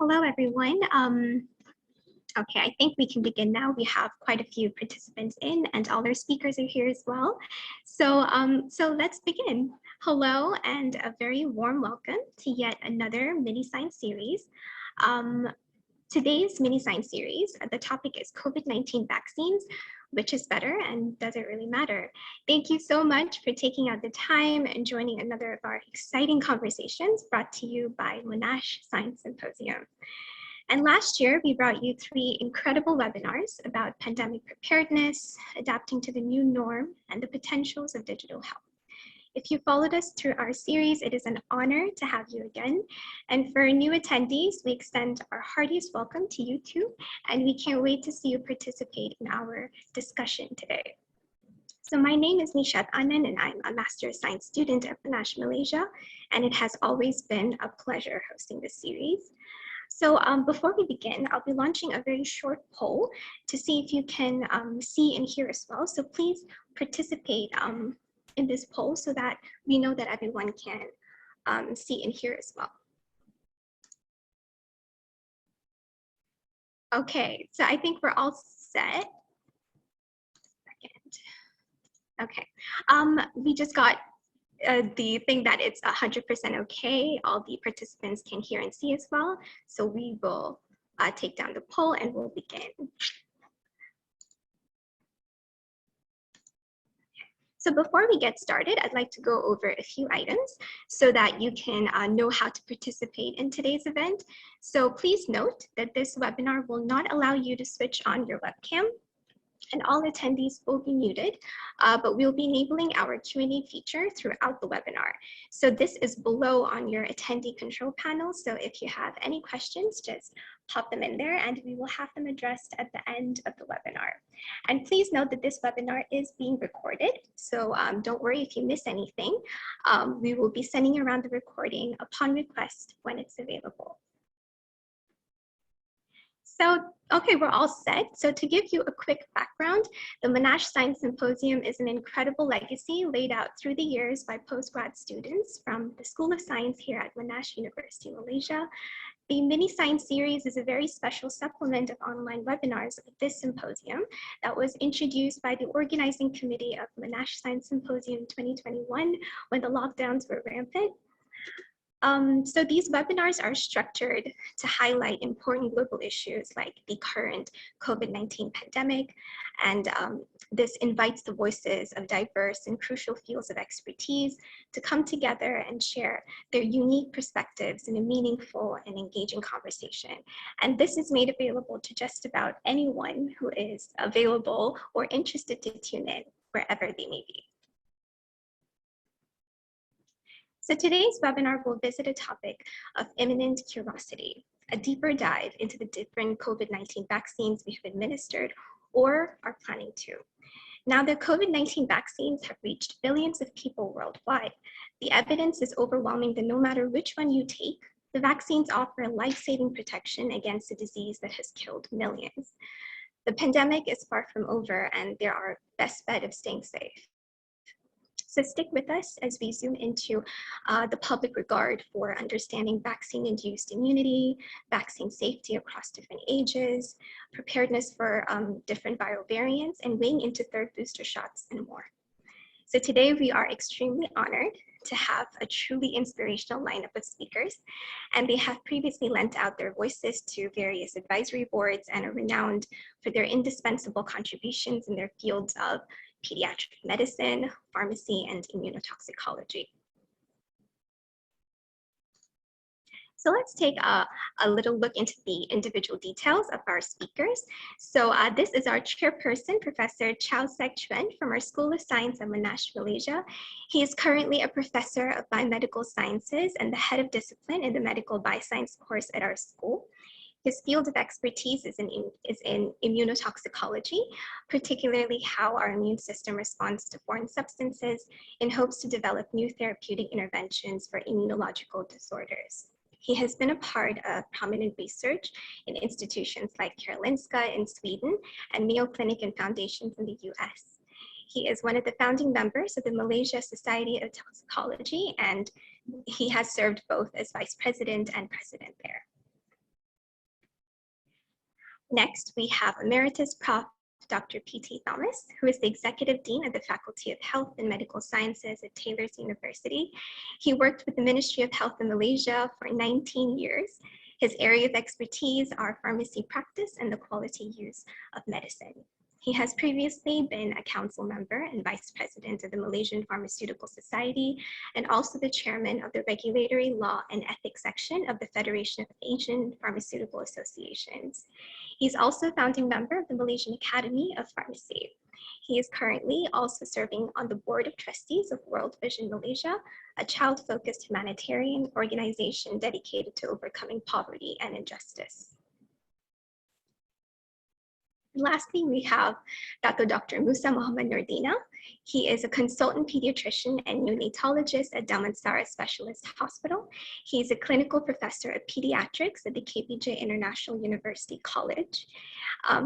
Hello, everyone. Okay, I think we can begin now. We have quite a few participants in and all our speakers are here as well. So let's begin. Hello and a very warm welcome to yet another mini science series. Today's mini science series, the topic is COVID-19 vaccines, which is better and does it really matter? Thank you so much for taking out the time and joining another of our exciting conversations brought to you by Monash Science Symposium. And last year, we brought you 3 incredible webinars about pandemic preparedness, adapting to the new norm, and the potentials of digital health. If you followed us through our series, it is an honor to have you again. And for new attendees, we extend our heartiest welcome to you too, and we can't wait to see you participate in our discussion today. So my name is Nishat, and I'm a Master of Science student at Monash, Malaysia, and it has always been a pleasure hosting this series. So before we begin, I'll be launching a very short poll to see if you can see and hear as well. So please participate in this poll so that we know that everyone can see and hear as well. Okay, so I think we're all set. Okay, we just got the thing that it's 100% okay. All the participants can hear and see as well. So we will take down the poll and we'll begin. So before we get started, I'd like to go over a few items so that you can know how to participate in today's event. So please note that this webinar will not allow you to switch on your webcam, and all attendees will be muted, but we'll be enabling our Q&A feature throughout the webinar. So this is below on your attendee control panel. So if you have any questions, just pop them in there and we will have them addressed at the end of the webinar. And please note that this webinar is being recorded. So don't worry if you miss anything. We will be sending around the recording upon request when it's available. So, okay, we're all set. So to give you a quick background, the Monash Science Symposium is an incredible legacy laid out through the years by postgrad students from the School of Science here at Monash University, Malaysia. The mini science series is a very special supplement of online webinars of this symposium that was introduced by the organizing committee of Monash Science Symposium 2021 when the lockdowns were rampant. So these webinars are structured to highlight important global issues like the current COVID-19 pandemic, and this invites the voices of diverse and crucial fields of expertise to come together and share their unique perspectives in a meaningful and engaging conversation. And this is made available to just about anyone who is available or interested to tune in wherever they may be. So today's webinar will visit a topic of imminent curiosity, a deeper dive into the different COVID-19 vaccines we have administered or are planning to. Now that COVID-19 vaccines have reached billions of people worldwide, the evidence is overwhelming that no matter which one you take, the vaccines offer life-saving protection against a disease that has killed millions. The pandemic is far from over and there are best bet of staying safe. So stick with us as we zoom into the public regard for understanding vaccine-induced immunity, vaccine safety across different ages, preparedness for different viral variants, and weighing into third booster shots and more. So today we are extremely honored to have a truly inspirational lineup of speakers, and they have previously lent out their voices to various advisory boards and are renowned for their indispensable contributions in their fields of pediatric medicine, pharmacy, and immunotoxicology. So let's take a little look into the individual details of our speakers. So this is our chairperson, Professor Chow Sek Chuen from our School of Science at Monash, Malaysia. He is currently a professor of biomedical sciences and the head of discipline in the medical bioscience course at our school. His field of expertise is in immunotoxicology, particularly how our immune system responds to foreign substances in hopes to develop new therapeutic interventions for immunological disorders. He has been a part of prominent research in institutions like Karolinska in Sweden and Mayo Clinic and foundations in the US. He is one of the founding members of the Malaysia Society of Toxicology, and he has served both as vice president and president there. Next, we have Emeritus Prof. Dr. P.T. Thomas, who is the Executive Dean of the Faculty of Health and Medical Sciences at Taylor's University. He worked with the Ministry of Health in Malaysia for 19 years. His area of expertise are pharmacy practice and the quality use of medicine. He has previously been a council member and vice president of the Malaysian Pharmaceutical Society, and also the chairman of the Regulatory Law and Ethics section of the Federation of Asian Pharmaceutical Associations. He's also founding member of the Malaysian Academy of Pharmacy. He is currently also serving on the board of trustees of World Vision Malaysia, a child-focused humanitarian organization dedicated to overcoming poverty and injustice. Lastly, we have Dato Dr. Musa Nordin. He is a consultant pediatrician and neonatologist at Damansara Specialist Hospital. He's a clinical professor of pediatrics at the KPJ International University College.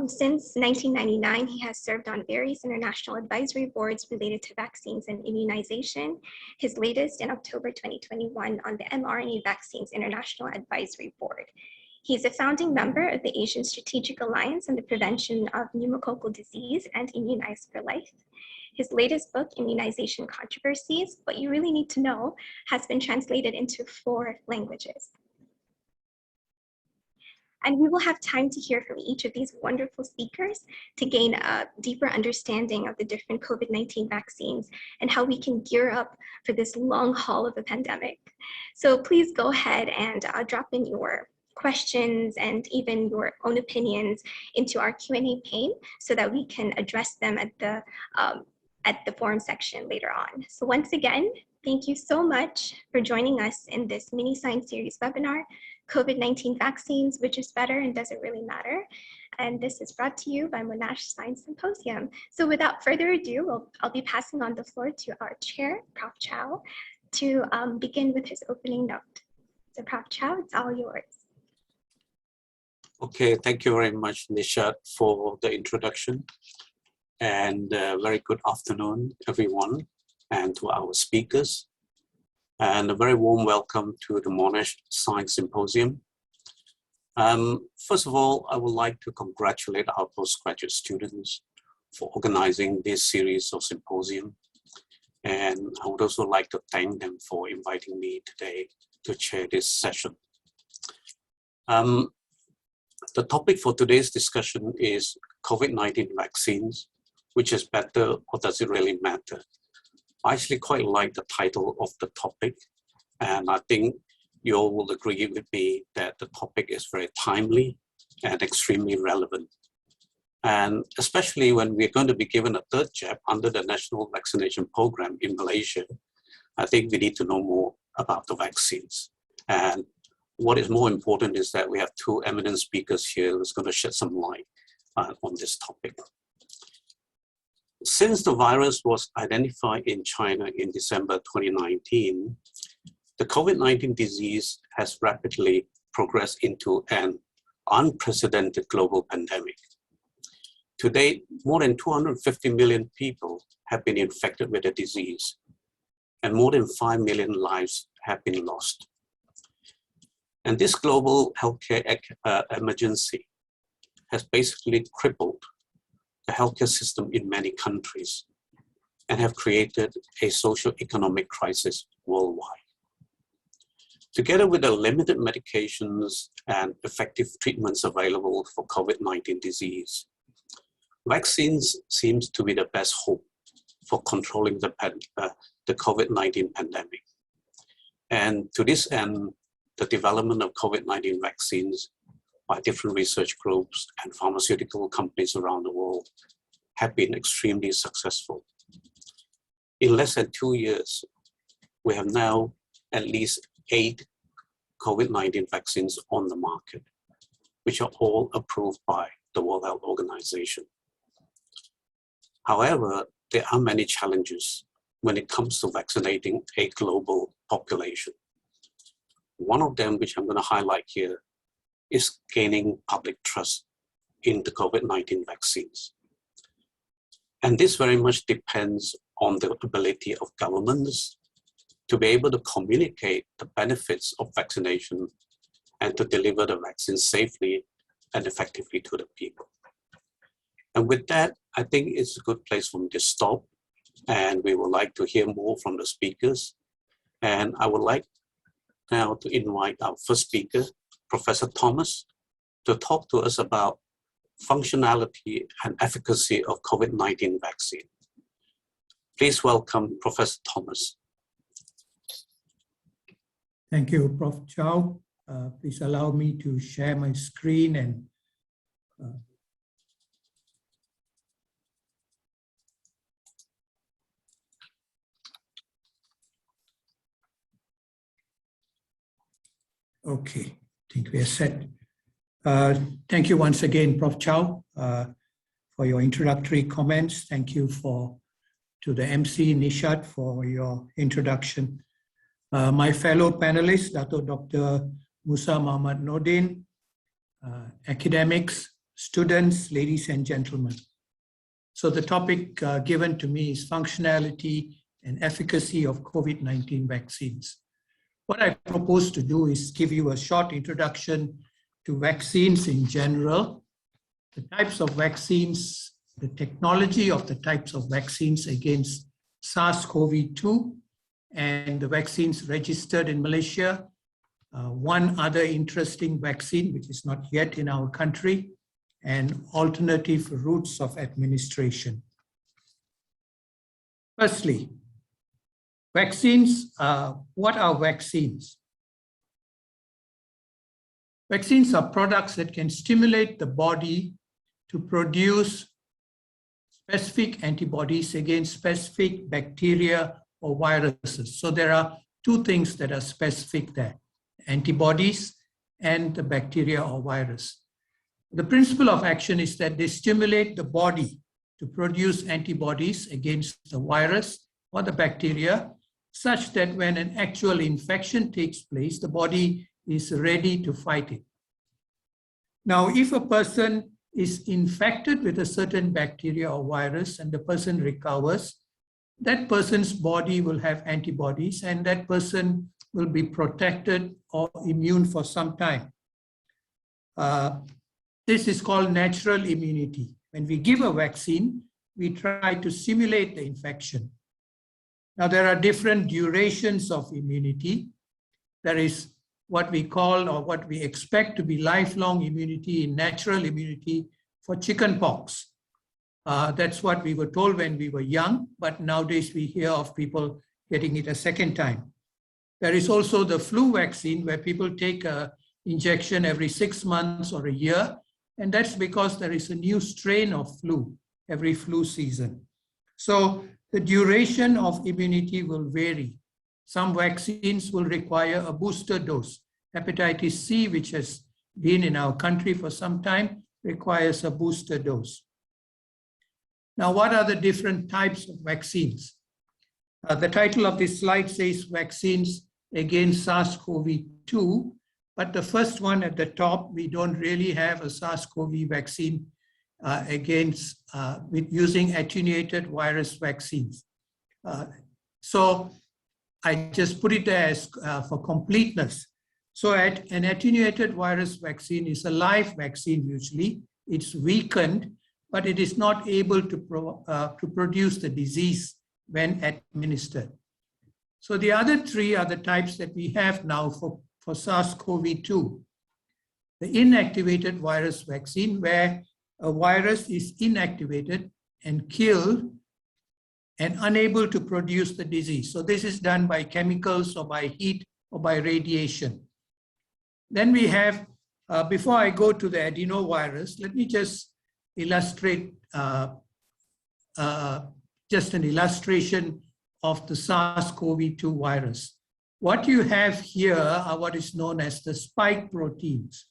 Since 1999, he has served on various international advisory boards related to vaccines and immunization. His latest in October 2021 on the mRNA Vaccines International Advisory Board. He's a founding member of the Asian Strategic Alliance on the Prevention of Pneumococcal Disease and Immunized for Life. His latest book, Immunization Controversies, What You Really Need to Know, has been translated into 4 languages. And we will have time to hear from each of these wonderful speakers to gain a deeper understanding of the different COVID-19 vaccines and how we can gear up for this long haul of the pandemic. So please go ahead and drop in your questions and even your own opinions into our Q&A pane so that we can address them at the forum section later on. So once again, thank you so much for joining us in this mini science series webinar, COVID-19 vaccines, which is better and does it really matter? And this is brought to you by Monash Science Symposium. So without further ado, I'll be passing on the floor to our chair, Prof. Chow, to begin with his opening note. So Prof. Chow, it's all yours. Okay, thank you very much, Nishat, for the introduction. And very good afternoon, everyone, and to our speakers. And a very warm welcome to the Monash Science Symposium. First of all, I would like to congratulate our postgraduate students for organizing this series of symposium. And I would also like to thank them for inviting me today to chair this session. The topic for today's discussion is COVID-19 vaccines, which is better or does it really matter? I actually quite like the title of the topic, and I think you all will agree with me that the topic is very timely and extremely relevant. And especially when we're going to be given a 3rd jab under the National Vaccination Program in Malaysia, I think we need to know more about the vaccines. And what is more important is that we have 2 eminent speakers here who's going to shed some light on this topic. Since the virus was identified in China in December 2019, the COVID-19 disease has rapidly progressed into an unprecedented global pandemic. To date, more than 250 million people have been infected with the disease, and more than 5 million lives have been lost. And this global healthcare emergency has basically crippled the healthcare system in many countries and have created a socio-economic crisis worldwide. Together with the limited medications and effective treatments available for COVID-19 disease, vaccines seems to be the best hope for controlling the COVID-19 pandemic. And to this end, the development of COVID-19 vaccines by different research groups and pharmaceutical companies around the world have been extremely successful. In less than 2 years, we have now at least 8 COVID-19 vaccines on the market, which are all approved by the World Health Organization. However, there are many challenges when it comes to vaccinating a global population. One of them, which I'm going to highlight here, is gaining public trust in the COVID-19 vaccines. And this very much depends on the ability of governments to be able to communicate the benefits of vaccination and to deliver the vaccine safely and effectively to the people. And with that, I think it's a good place for me to stop. And we would like to hear more from the speakers. And I would like now to invite our first speaker, Professor Thomas, to talk to us about functionality and efficacy of COVID-19 vaccine. Please welcome Professor Thomas. Thank you, Prof. Chow. Please allow me to share my screen and okay, I think we are set. Thank you once again, Prof. Chow, for your introductory comments. Thank you to the MC, Nishat, for your introduction. My fellow panelists, Dato Dr. Musa Nordin, academics, students, ladies and gentlemen. So the topic given to me is functionality and efficacy of COVID-19 vaccines. What I propose to do is give you a short introduction to vaccines in general, the types of vaccines, the technology of the types of vaccines against SARS-CoV-2, and the vaccines registered in Malaysia. One other interesting vaccine, which is not yet in our country, and alternative routes of administration. Firstly, vaccines. What are vaccines? Vaccines are products that can stimulate the body to produce specific antibodies against specific bacteria or viruses. So there are two things that are specific there, antibodies and the bacteria or virus. The principle of action is that they stimulate the body to produce antibodies against the virus or the bacteria, such that when an actual infection takes place, the body is ready to fight it. Now, if a person is infected with a certain bacteria or virus and the person recovers, that person's body will have antibodies and that person will be protected or immune for some time. This is called natural immunity. When we give a vaccine, we try to simulate the infection. Now, there are different durations of immunity. There is what we call or what we expect to be lifelong immunity in natural immunity for chickenpox. That's what we were told when we were young, but nowadays we hear of people getting it a second time. There is also the flu vaccine where people take an injection every 6 months or a year, and that's because there is a new strain of flu every flu season. So the duration of immunity will vary. Some vaccines will require a booster dose. Hepatitis C, which has been in our country for some time, requires a booster dose. Now, what are the different types of vaccines? The title of this slide says vaccines against SARS-CoV-2, but the first one at the top, we don't really have a SARS-CoV vaccine with using attenuated virus vaccines. So I just put it there as for completeness. So an attenuated virus vaccine is a live vaccine usually. It's weakened, but it is not able to produce the disease when administered. So the other three are the types that we have now for SARS-CoV-2. The inactivated virus vaccine, where a virus is inactivated and killed and unable to produce the disease. So this is done by chemicals or by heat or by radiation. Then we have, before I go to the adenovirus, let me just illustrate just an illustration of the SARS-CoV-2 virus. What you have here are what is known as the spike proteins.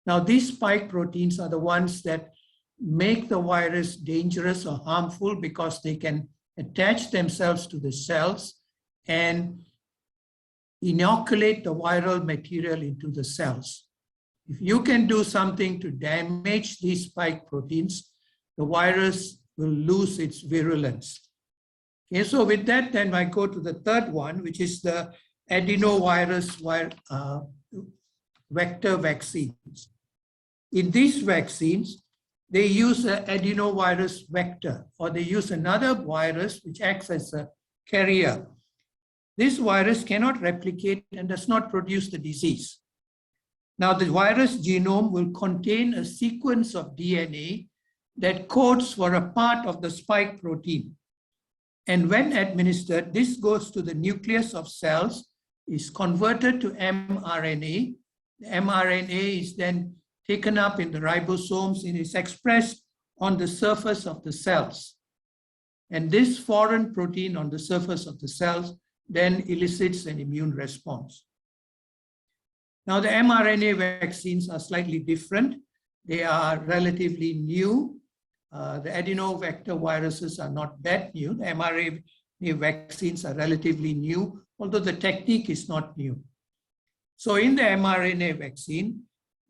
Now, these spike proteins are the ones that make the virus dangerous or harmful because they can attach themselves to the cells and inoculate the viral material into the cells. If you can do something to damage these spike proteins, the virus will lose its virulence. Okay, so with that, then I go to the third one, which is the adenovirus vector vaccines. In these vaccines, they use an adenovirus vector, or they use another virus which acts as a carrier. This virus cannot replicate and does not produce the disease. Now, the virus genome will contain a sequence of DNA that codes for a part of the spike protein. And when administered, this goes to the nucleus of cells, is converted to mRNA. The mRNA is then taken up in the ribosomes and is expressed on the surface of the cells. And this foreign protein on the surface of the cells then elicits an immune response. Now, the mRNA vaccines are slightly different. They are relatively new. The adenovector viruses are not that new. The mRNA vaccines are relatively new, although the technique is not new. So in the mRNA vaccine,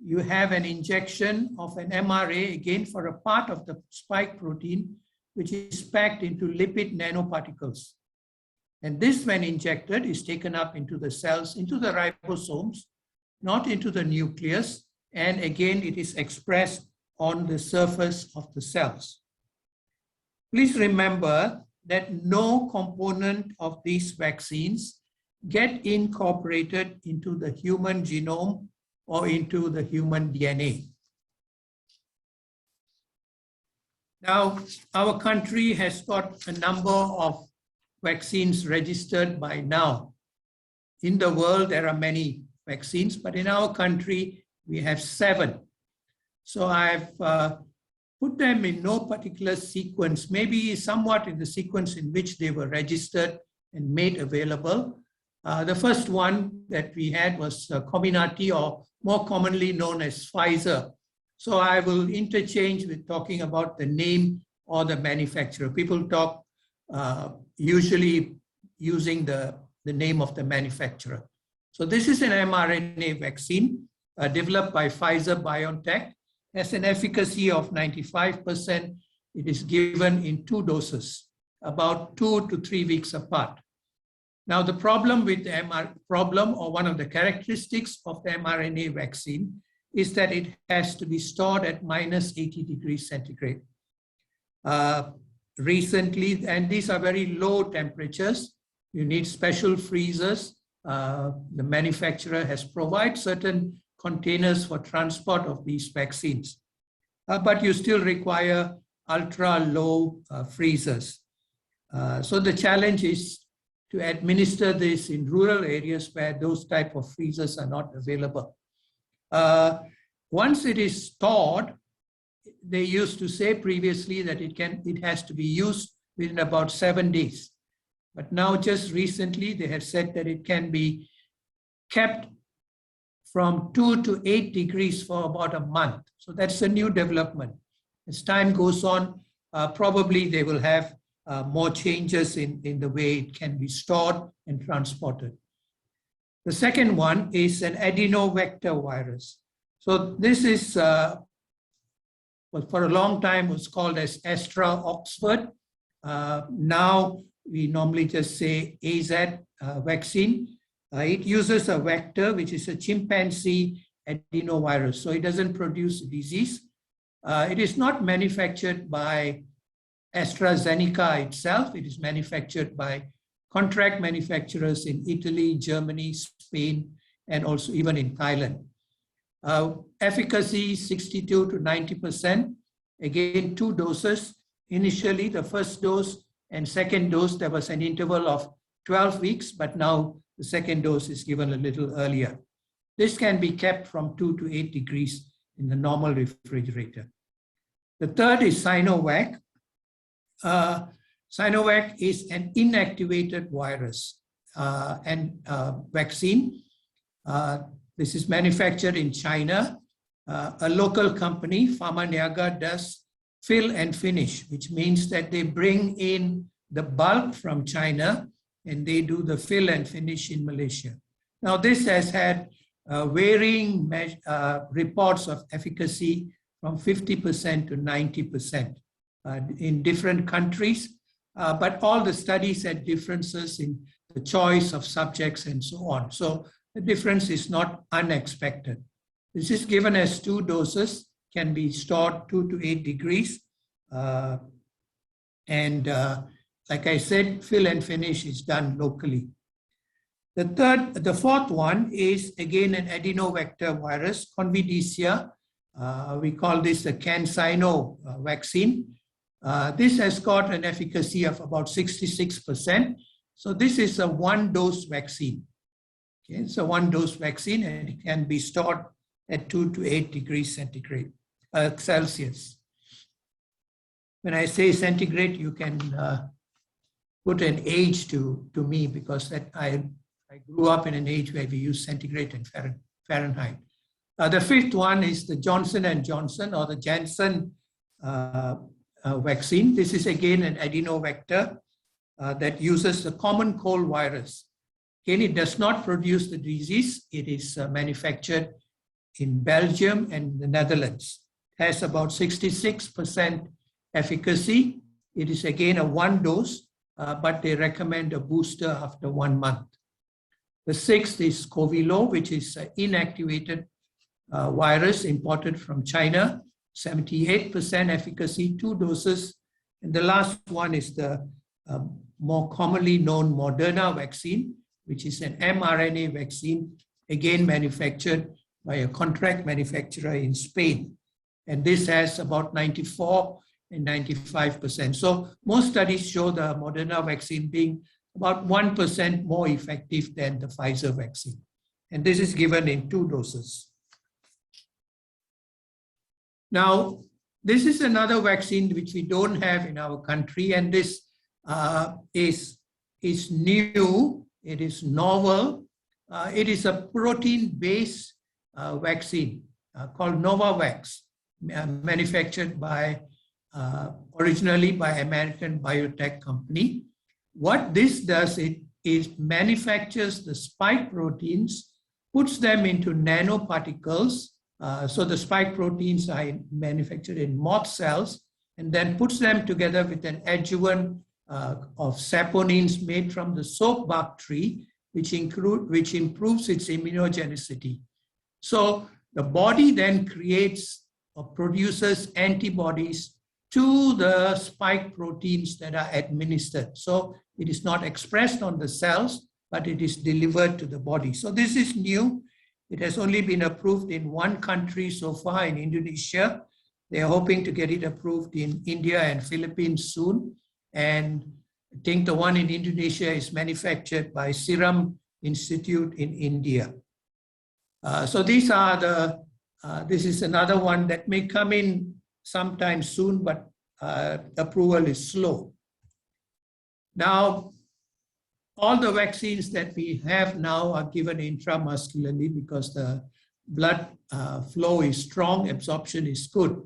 you have an injection of an mRNA, again for a part of the spike protein, which is packed into lipid nanoparticles. And this, when injected, is taken up into the cells, into the ribosomes, not into the nucleus. And again, it is expressed on the surface of the cells. Please remember that no component of these vaccines get incorporated into the human genome or into the human DNA. Now, our country has got a number of vaccines registered by now. In the world, there are many vaccines, but in our country, we have 7. So I've put them in no particular sequence, maybe somewhat in the sequence in which they were registered and made available. The first one that we had was Comirnaty, or more commonly known as Pfizer. So I will interchange with talking about the name or the manufacturer. People talk usually using the name of the manufacturer. So this is an mRNA vaccine developed by Pfizer-BioNTech. Has an efficacy of 95%. It is given in 2 doses, about 2 to 3 weeks apart. Now, the problem with the or one of the characteristics of the mRNA vaccine is that it has to be stored at -80 degrees centigrade. Recently, and these are very low temperatures, you need special freezers. The manufacturer has provided certain containers for transport of these vaccines, but you still require ultra low freezers. So the challenge is to administer this in rural areas where those type of freezers are not available. Once it is stored, they used to say previously that it has to be used within about 7 days. But now just recently they have said that it can be kept from 2 to 8 degrees for about a month. So that's a new development. As time goes on, probably they will have more changes in the way it can be stored and transported. The second one is an adenovector virus. So this is, for a long time was called as Astra Oxford. Now we normally just say AZ vaccine. It uses a vector, which is a chimpanzee adenovirus. So it doesn't produce disease. It is not manufactured by AstraZeneca itself. It is manufactured by contract manufacturers in Italy, Germany, Spain, and also even in Thailand. Efficacy 62 to 90%. Again, 2 doses. Initially, the first dose and second dose, there was an interval of 12 weeks, but now the second dose is given a little earlier. This can be kept from 2 to 8 degrees in the normal refrigerator. The third is Sinovac. Sinovac is an inactivated virus and vaccine. This is manufactured in China. A local company, Pharmaniaga, does fill and finish, which means that they bring in the bulk from China and they do the fill and finish in Malaysia. Now, this has had varying reports of efficacy from 50% to 90% in different countries, but all the studies had differences in the choice of subjects and so on. So the difference is not unexpected. This is given as 2 doses. can be stored 2 to 8 degrees. Like I said, fill and finish is done locally. The fourth one is again an adenovector virus, Convidecia. We call this the CanSino vaccine. This has got an efficacy of about 66%. So this is a one-dose vaccine. Okay, it's a one-dose vaccine and it can be stored at 2 to 8 degrees Celsius. When I say centigrade, you can put an age to me because that I grew up in an age where we use centigrade and Fahrenheit. The fifth one is the Johnson & Johnson or the Janssen vaccine. This is again an adenovector that uses the common cold virus. Again, it does not produce the disease. It is manufactured in Belgium and the Netherlands. It has about 66% efficacy. It is again a one dose, but they recommend a booster after 1 month. The sixth is Covilo, which is an inactivated virus imported from China, 78% efficacy, 2 doses. And the last one is the more commonly known Moderna vaccine, which is an mRNA vaccine, again manufactured by a contract manufacturer in Spain. And this has about 94 and 95%. So most studies show the Moderna vaccine being about 1% more effective than the Pfizer vaccine. And this is given in 2 doses. Now, this is another vaccine which we don't have in our country, and this is new, it is novel. It is a protein-based vaccine called Novavax, manufactured by originally by American biotech company. What this does, it manufactures the spike proteins, puts them into nanoparticles. So the spike proteins are manufactured in moth cells and then puts them together with an adjuvant of saponins made from the soapbark tree, which improves its immunogenicity. So the body then creates or produces antibodies to the spike proteins that are administered. So it is not expressed on the cells, but it is delivered to the body. So this is new. It has only been approved in 1 country so far, in Indonesia. They are hoping to get it approved in India and Philippines soon. And I think the one in Indonesia is manufactured by Serum Institute in India. So these are this is another one that may come in sometime soon, but approval is slow. Now, all the vaccines that we have now are given intramuscularly because the blood flow is strong, absorption is good.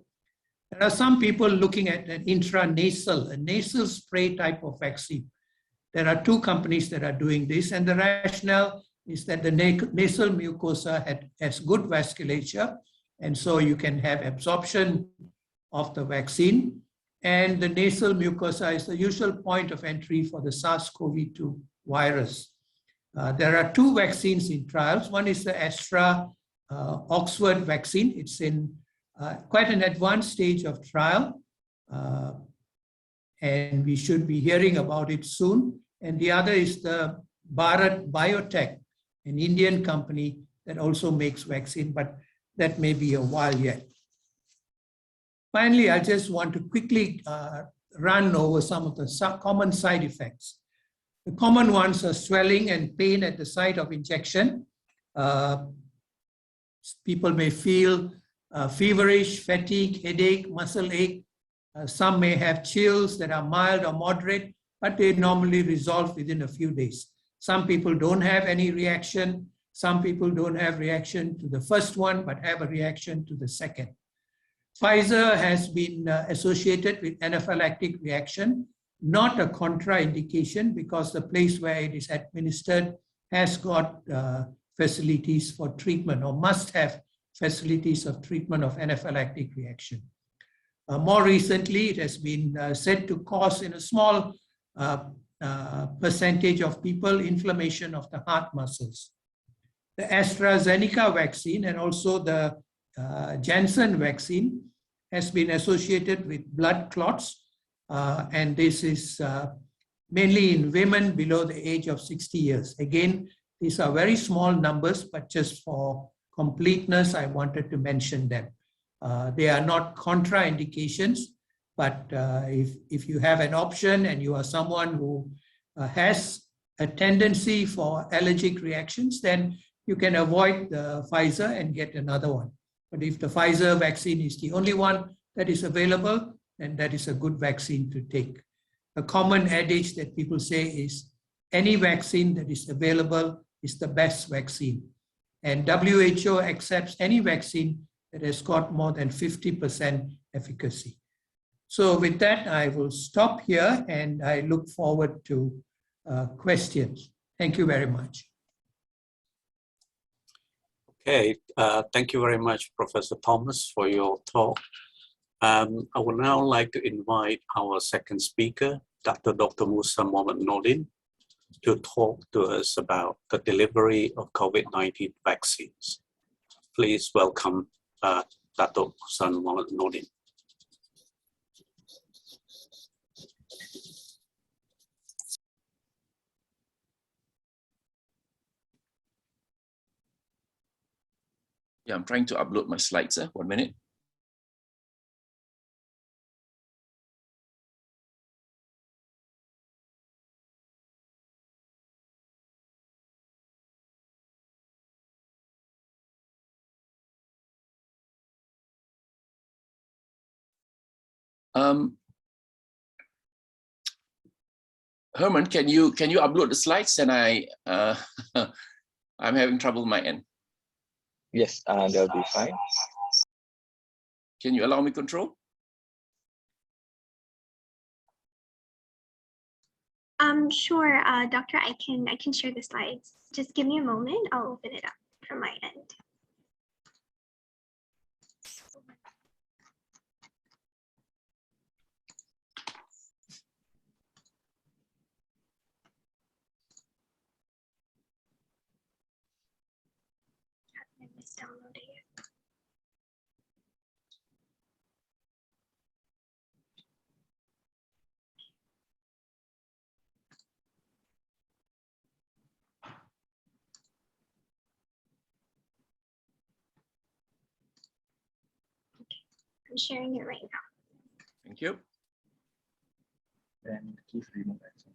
There are some people looking at an intranasal, a nasal spray type of vaccine. There are 2 companies that are doing this, and the rationale is that the nasal mucosa has good vasculature, and so you can have absorption of the vaccine. And the nasal mucosa is the usual point of entry for the SARS-CoV-2 virus. There are 2 vaccines in trials. One is the Astra Oxford vaccine. It's in quite an advanced stage of trial, and we should be hearing about it soon. And the other is the Bharat Biotech, an Indian company that also makes vaccine, but that may be a while yet. Finally, I just want to quickly run over some of the common side effects. The common ones are swelling and pain at the site of injection. People may feel feverish, fatigue, headache, muscle ache. Some may have chills that are mild or moderate, but they normally resolve within a few days. Some people don't have any reaction. Some people don't have reaction to the first one, but have a reaction to the second. Pfizer has been associated with anaphylactic reaction, not a contraindication because the place where it is administered has got facilities for treatment or must have facilities of treatment of anaphylactic reaction. More recently, it has been said to cause in a small percentage of people inflammation of the heart muscles. The AstraZeneca vaccine and also the Janssen vaccine has been associated with blood clots, and this is mainly in women below the age of 60 years. Again, these are very small numbers, but just for completeness, I wanted to mention them. They are not contraindications, but if you have an option and you are someone who has a tendency for allergic reactions, then you can avoid the Pfizer and get another one. But if the Pfizer vaccine is the only one that is available, then that is a good vaccine to take. A common adage that people say is, any vaccine that is available is the best vaccine. And WHO accepts any vaccine that has got more than 50% efficacy. So with that, I will stop here and I look forward to questions. Thank you very much. Okay, thank you very much, Professor Thomas, for your talk. I would now like to invite our second speaker, Dr. Musa Nordin, to talk to us about the delivery of COVID-19 vaccines. Please welcome Dr. Musa Nordin. Yeah, I'm trying to upload my slides. 1 minute. Herman, can you upload the slides? And I'm having trouble on my end. Yes, that'll be fine. Can you allow me control? Sure, Doctor, I can share the slides. Just give me a moment. I'll open it up from my end. I missed downloading it. I'm sharing it right now. Thank you. And please remove access.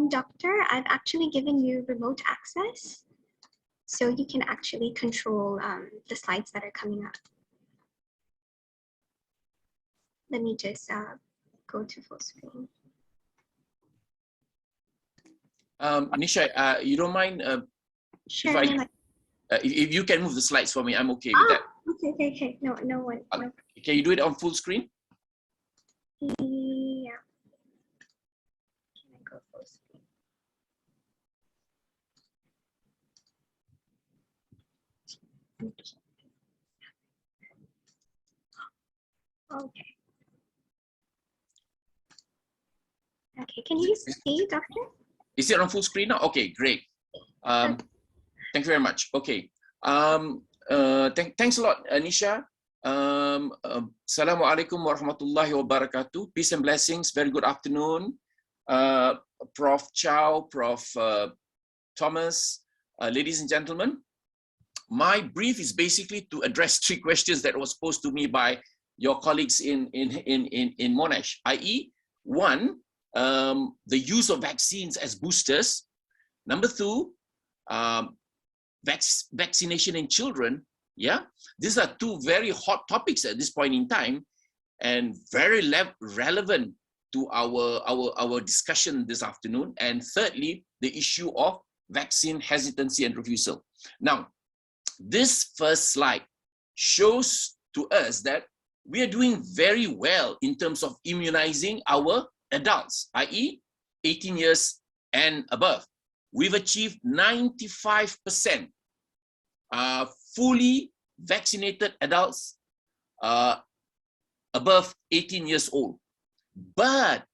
Doctor, I've actually given you remote access, so you can actually control the slides that are coming up. Let me just go to full screen. Nishat, you don't mind Sure. if you can move the slides for me, I'm okay with that. Okay. No one. No. Can you do it on full screen? Yeah. Can I go full screen? Okay. Okay, can you see, Doctor? Is it on full screen now? Okay, great. Thank you very much. Okay. Thanks a lot, Nisha. Assalamualaikum warahmatullahi wabarakatuh. Peace and blessings. Very good afternoon. Prof. Chow, Prof. Thomas, ladies and gentlemen. My brief is basically to address 3 questions that was posed to me by your colleagues in Monash, i.e., 1, the use of vaccines as boosters. Number 2, vaccination in children. Yeah, these are 2 very hot topics at this point in time, and very relevant to our discussion this afternoon. And thirdly, the issue of vaccine hesitancy and refusal. Now, this first slide shows to us that we are doing very well in terms of immunizing our adults, i.e., 18 years and above. We've achieved 95% fully vaccinated adults above 18 years old. But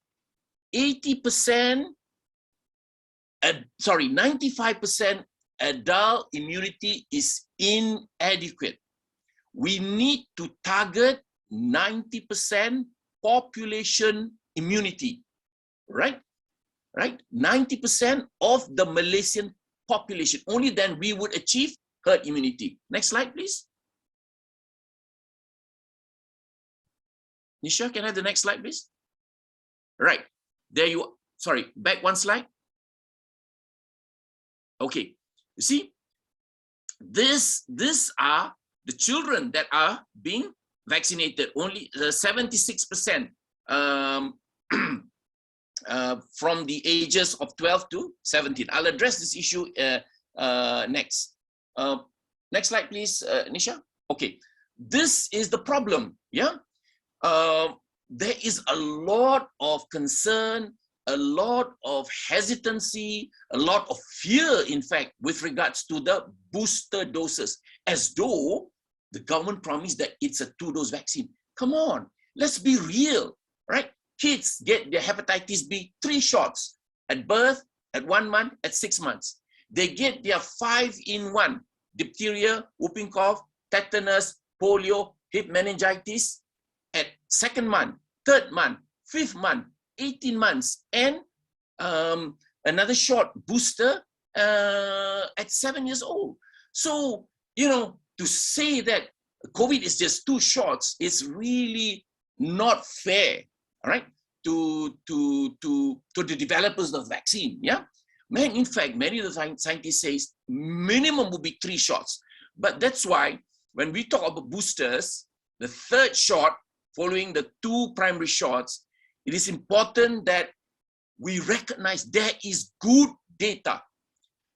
95% adult immunity is inadequate. We need to target 90% population immunity, right? 90% of the Malaysian population. Only then we would achieve herd immunity. Next slide, please. Nisha, can I have the next slide, please? Right, there you are. Sorry, back one slide. Okay, you see, these are the children that are being vaccinated. Only 76% from the ages of 12 to 17. I'll address this issue next. Next slide, please, Nisha. Okay, this is the problem, yeah? There is a lot of concern, a lot of hesitancy, a lot of fear, in fact, with regards to the booster doses, as though the government promised that it's a 2-dose vaccine. Come on, let's be real, right? Kids get their hepatitis B 3 shots at birth, at 1 month, at 6 months. They get their 5-in-1, diphtheria, whooping cough, tetanus, polio, hip meningitis at 2nd month, 3rd month, 5th month, 18 months, and another short booster at 7 years old. So, you know, to say that COVID is just 2 shots is really not fair, all right, to the developers of the vaccine, yeah? In fact, many of the scientists say minimum will be 3 shots. But that's why when we talk about boosters, the 3rd shot following the 2 primary shots, it is important that we recognize there is good data.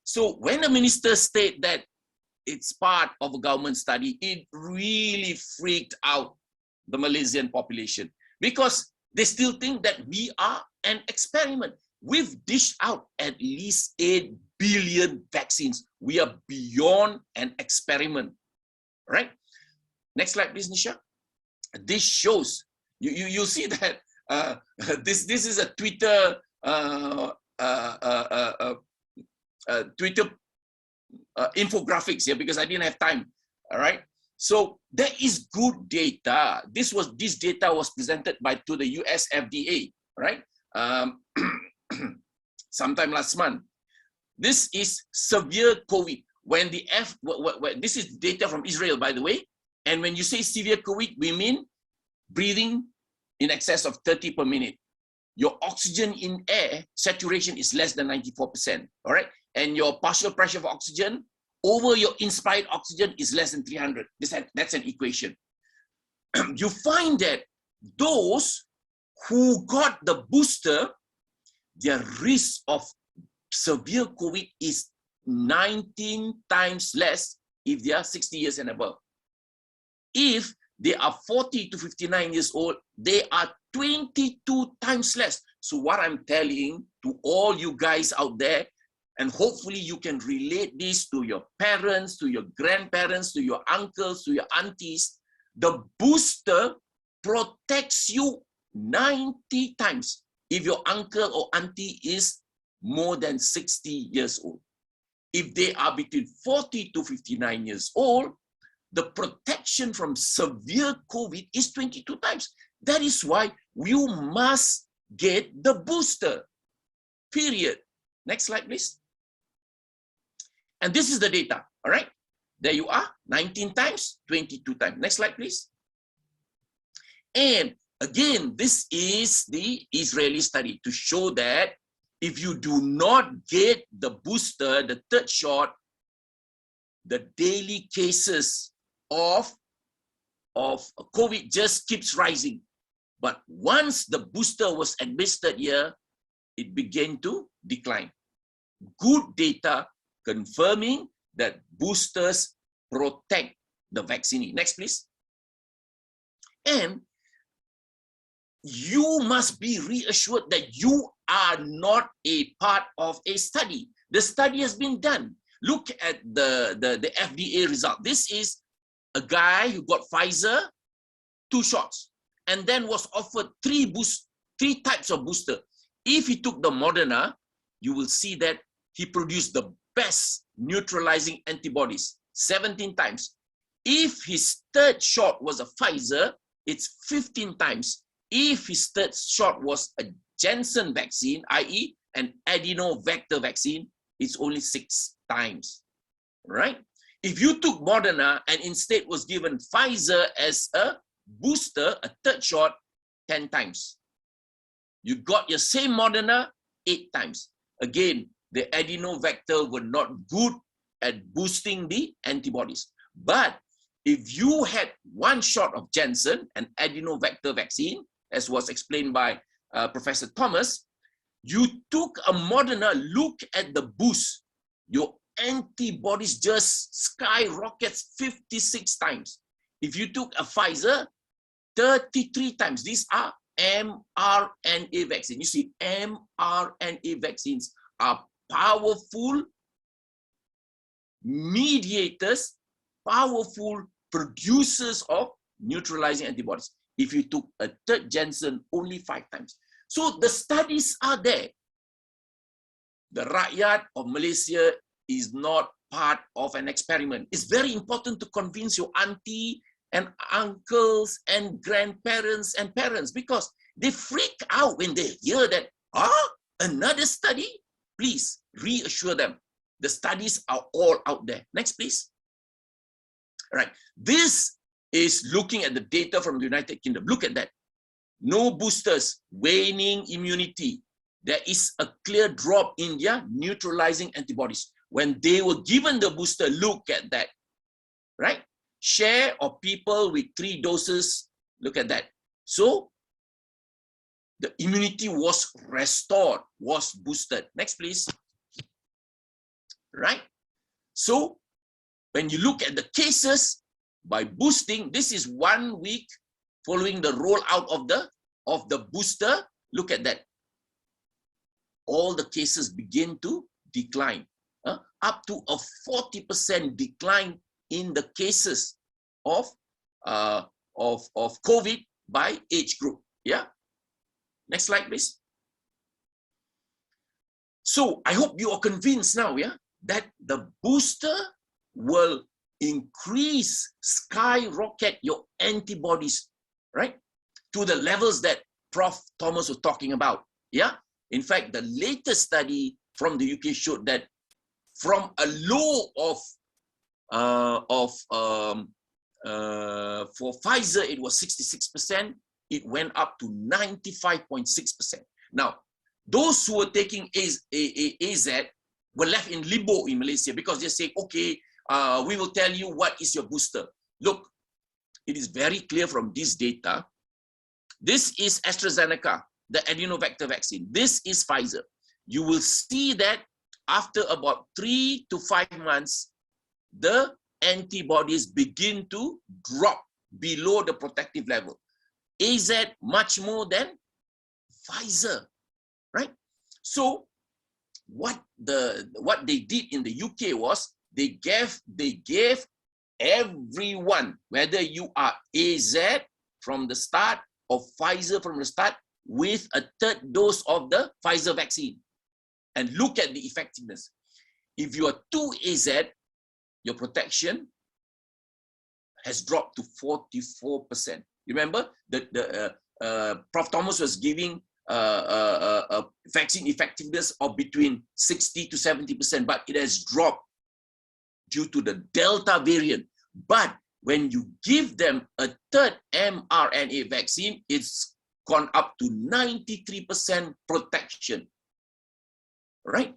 So when the minister stated that it's part of a government study, it really freaked out the Malaysian population because they still think that we are an experiment. We've dished out at least 8 billion vaccines. We are beyond an experiment, right? Next slide, please, Nisha. This shows, you'll see that this is a Twitter Twitter infographics here because I didn't have time. All right. So there is good data. This data was presented to the US FDA, right? Sometime last month. This is severe COVID. When this is data from Israel, by the way. And when you say severe COVID, we mean breathing in excess of 30 per minute. Your oxygen in air saturation is less than 94%, all right? And your partial pressure of oxygen over your inspired oxygen is less than 300. That's an equation. You find that those who got the booster, their risk of severe COVID is 19 times less if they are 60 years and above. If they are 40 to 59 years old, they are 22 times less. So what I'm telling to all you guys out there, and hopefully you can relate this to your parents, to your grandparents, to your uncles, to your aunties, the booster protects you 90 times if your uncle or auntie is more than 60 years old. If they are between 40 to 59 years old, the protection from severe COVID is 22 times. That is why you must get the booster, period. Next slide, please. And this is the data, all right? There you are, 19 times, 22 times. Next slide, please. And again, this is the Israeli study to show that if you do not get the booster, the 3rd shot, the daily cases of COVID just keeps rising. But once the booster was administered here, it began to decline. Good data confirming that boosters protect the vaccine. Next, please. And you must be reassured that you are not a part of a study. The study has been done. Look at the FDA result. This is a guy who got Pfizer, 2 shots, and then was offered 3 types of booster. If he took the Moderna, you will see that he produced the best neutralizing antibodies, 17 times. If his 3rd shot was a Pfizer, it's 15 times. If his 3rd shot was a Janssen vaccine, i.e. an adenovector vaccine, it's only 6 times, right? If you took Moderna and instead was given Pfizer as a booster, a 3rd shot, 10 times. You got your same Moderna 8 times. Again, the adenovector were not good at boosting the antibodies. But if you had 1 shot of Janssen, an adenovector vaccine, as was explained by Professor Thomas, you took a Moderna, look at the boost. Your antibodies just skyrockets 56 times. If you took a Pfizer, 33 times. These are mRNA vaccines. You see, mRNA vaccines are powerful mediators, powerful producers of neutralizing antibodies. If you took a 3rd Janssen, only 5 times. So the studies are there. The rakyat of Malaysia is not part of an experiment. It's very important to convince your auntie and uncles and grandparents and parents, because they freak out when they hear that, another study? Please reassure them. The studies are all out there. Next, please. All right. This is looking at the data from the United Kingdom. Look at that. No boosters, waning immunity. There is a clear drop in their neutralizing antibodies. When they were given the booster, look at that, right? Share of people with 3 doses, look at that. So the immunity was restored, was boosted. Next, please. Right? So when you look at the cases by boosting, this is 1 week following the rollout of the booster. Look at that. All the cases begin to decline. Up to a 40% decline in the cases of COVID by age group. Yeah. Next slide, please. So I hope you are convinced now, yeah, that the booster will increase, skyrocket your antibodies, right, to the levels that Prof. Thomas was talking about. Yeah. In fact, the latest study from the UK showed that from a low of for Pfizer, it was 66%. It went up to 95.6%. Now, those who were taking AZ were left in limbo in Malaysia because they say, okay, we will tell you what is your booster. Look, it is very clear from this data. This is AstraZeneca, the adenovector vaccine. This is Pfizer. You will see that after about 3 to 5 months, the antibodies begin to drop below the protective level. AZ much more than Pfizer, right? So what they did in the UK was they gave everyone, whether you are AZ from the start or Pfizer from the start, with a 3rd dose of the Pfizer vaccine. And look at the effectiveness. If you are 2AZ, your protection has dropped to 44%. Remember, Prof. Thomas was giving vaccine effectiveness of between 60 to 70%, but it has dropped due to the Delta variant. But when you give them a 3rd mRNA vaccine, it's gone up to 93% protection. Right?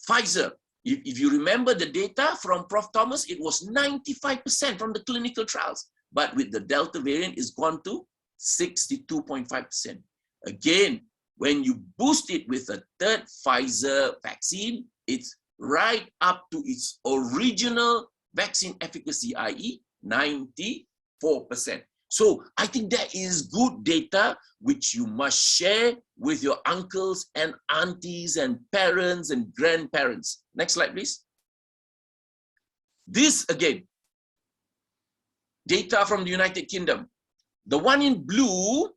Pfizer, if you remember the data from Prof. Thomas, it was 95% from the clinical trials. But with the Delta variant, it's gone to 62.5%. Again, when you boost it with a 3rd Pfizer vaccine, it's right up to its original vaccine efficacy, i.e. 94%. So I think that is good data which you must share with your uncles and aunties and parents and grandparents. Next slide, please. This again, data from the United Kingdom. The one in blue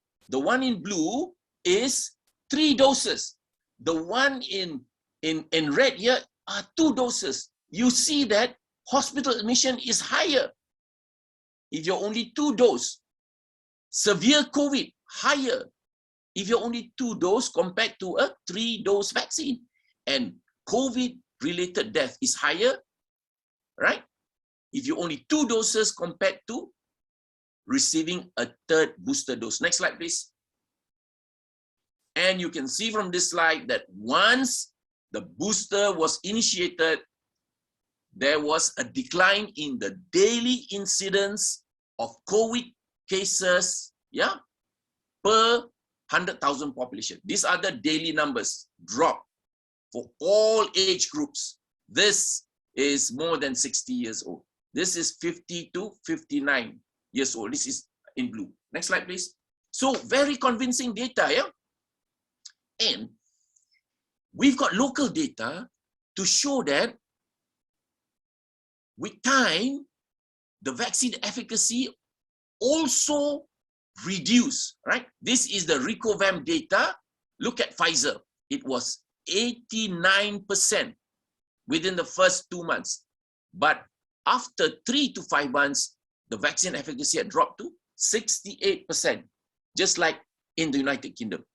is 3 doses. The one in red here are 2 doses. You see that hospital admission is higher if you're only 2 doses. Severe COVID, higher if you're only 2 doses compared to a 3-dose vaccine. And COVID-related death is higher, right? If you only 2 doses compared to receiving a 3rd booster dose. Next slide, please. And you can see from this slide that once the booster was initiated, there was a decline in the daily incidence of COVID cases, yeah, per 100,000 population. These are the daily numbers, drop for all age groups. This is more than 60 years old. This is 50 to 59 years old. This is in blue. Next slide, please. So very convincing data, yeah? And we've got local data to show that with time, the vaccine efficacy also reduced, right? This is the Recovam data. Look at Pfizer. It was 89% within the first 2 months. But after 3 to 5 months, the vaccine efficacy had dropped to 68%, just like in the United Kingdom.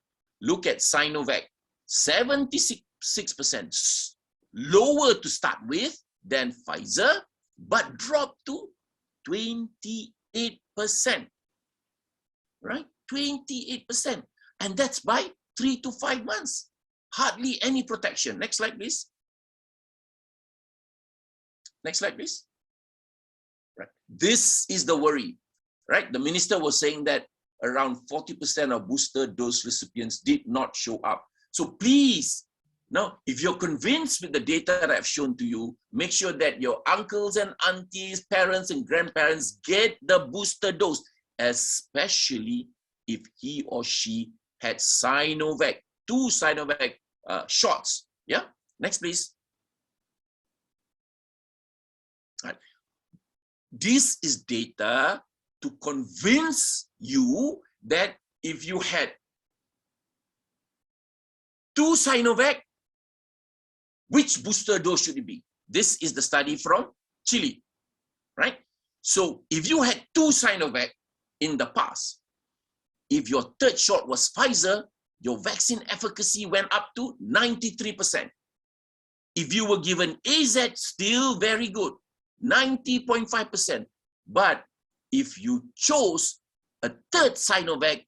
Look at Sinovac, 76%, lower to start with than Pfizer, but dropped to 28%, right? 28%. And that's by 3 to 5 months. Hardly any protection. Next slide, please. Next slide, please. Right. This is the worry, right? The minister was saying that around 40% of booster dose recipients did not show up. So please, now, if you're convinced with the data that I've shown to you, make sure that your uncles and aunties, parents and grandparents get the booster dose, especially if he or she had Sinovac, 2 Sinovac shots. Yeah, next, please. Right. This is data to convince you that if you had 2 Sinovac, which booster dose should it be? This is the study from Chile, right? So if you had 2 Sinovac in the past, if your 3rd shot was Pfizer, your vaccine efficacy went up to 93%. If you were given AZ, still very good, 90.5%. But if you chose a 3rd Sinovac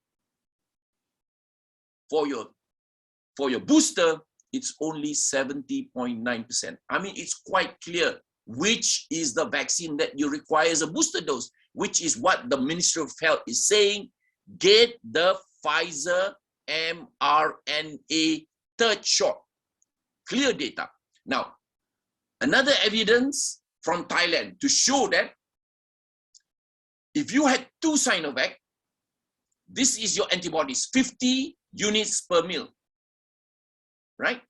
for your booster, it's only 70.9%. I mean, it's quite clear which is the vaccine that you require as a booster dose, which is what the Ministry of Health is saying. Get the Pfizer mRNA 3rd shot. Clear data. Now, another evidence from Thailand to show that if you had 2 Sinovac, this is your antibodies, 50 units per mil, right?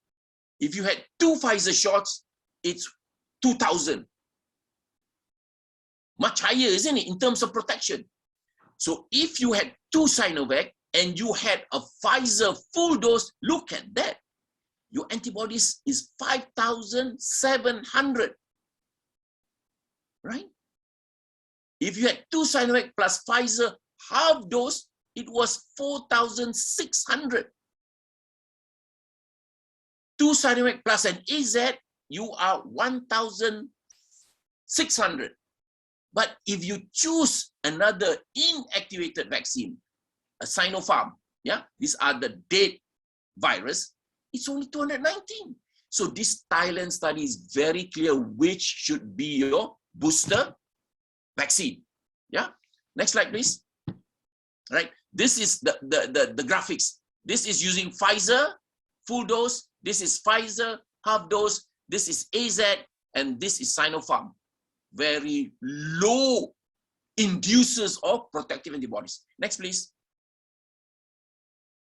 If you had 2 Pfizer shots, it's 2,000. Much higher, isn't it, in terms of protection? So if you had 2 Sinovac and you had a Pfizer full dose, look at that. Your antibodies is 5,700, right? If you had 2 Sinovac plus Pfizer half dose, it was 4,600. 2 Sinovac plus an AZ, you are 1,600. But if you choose another inactivated vaccine, a Sinopharm, yeah, these are the dead virus, it's only 219. So this Thailand study is very clear which should be your booster vaccine. Yeah, next slide, please. Right, this is the graphics. This is using Pfizer full dose. This is Pfizer half dose. This is AZ, and this is Sinopharm. Very low inducers of protective antibodies. Next, please.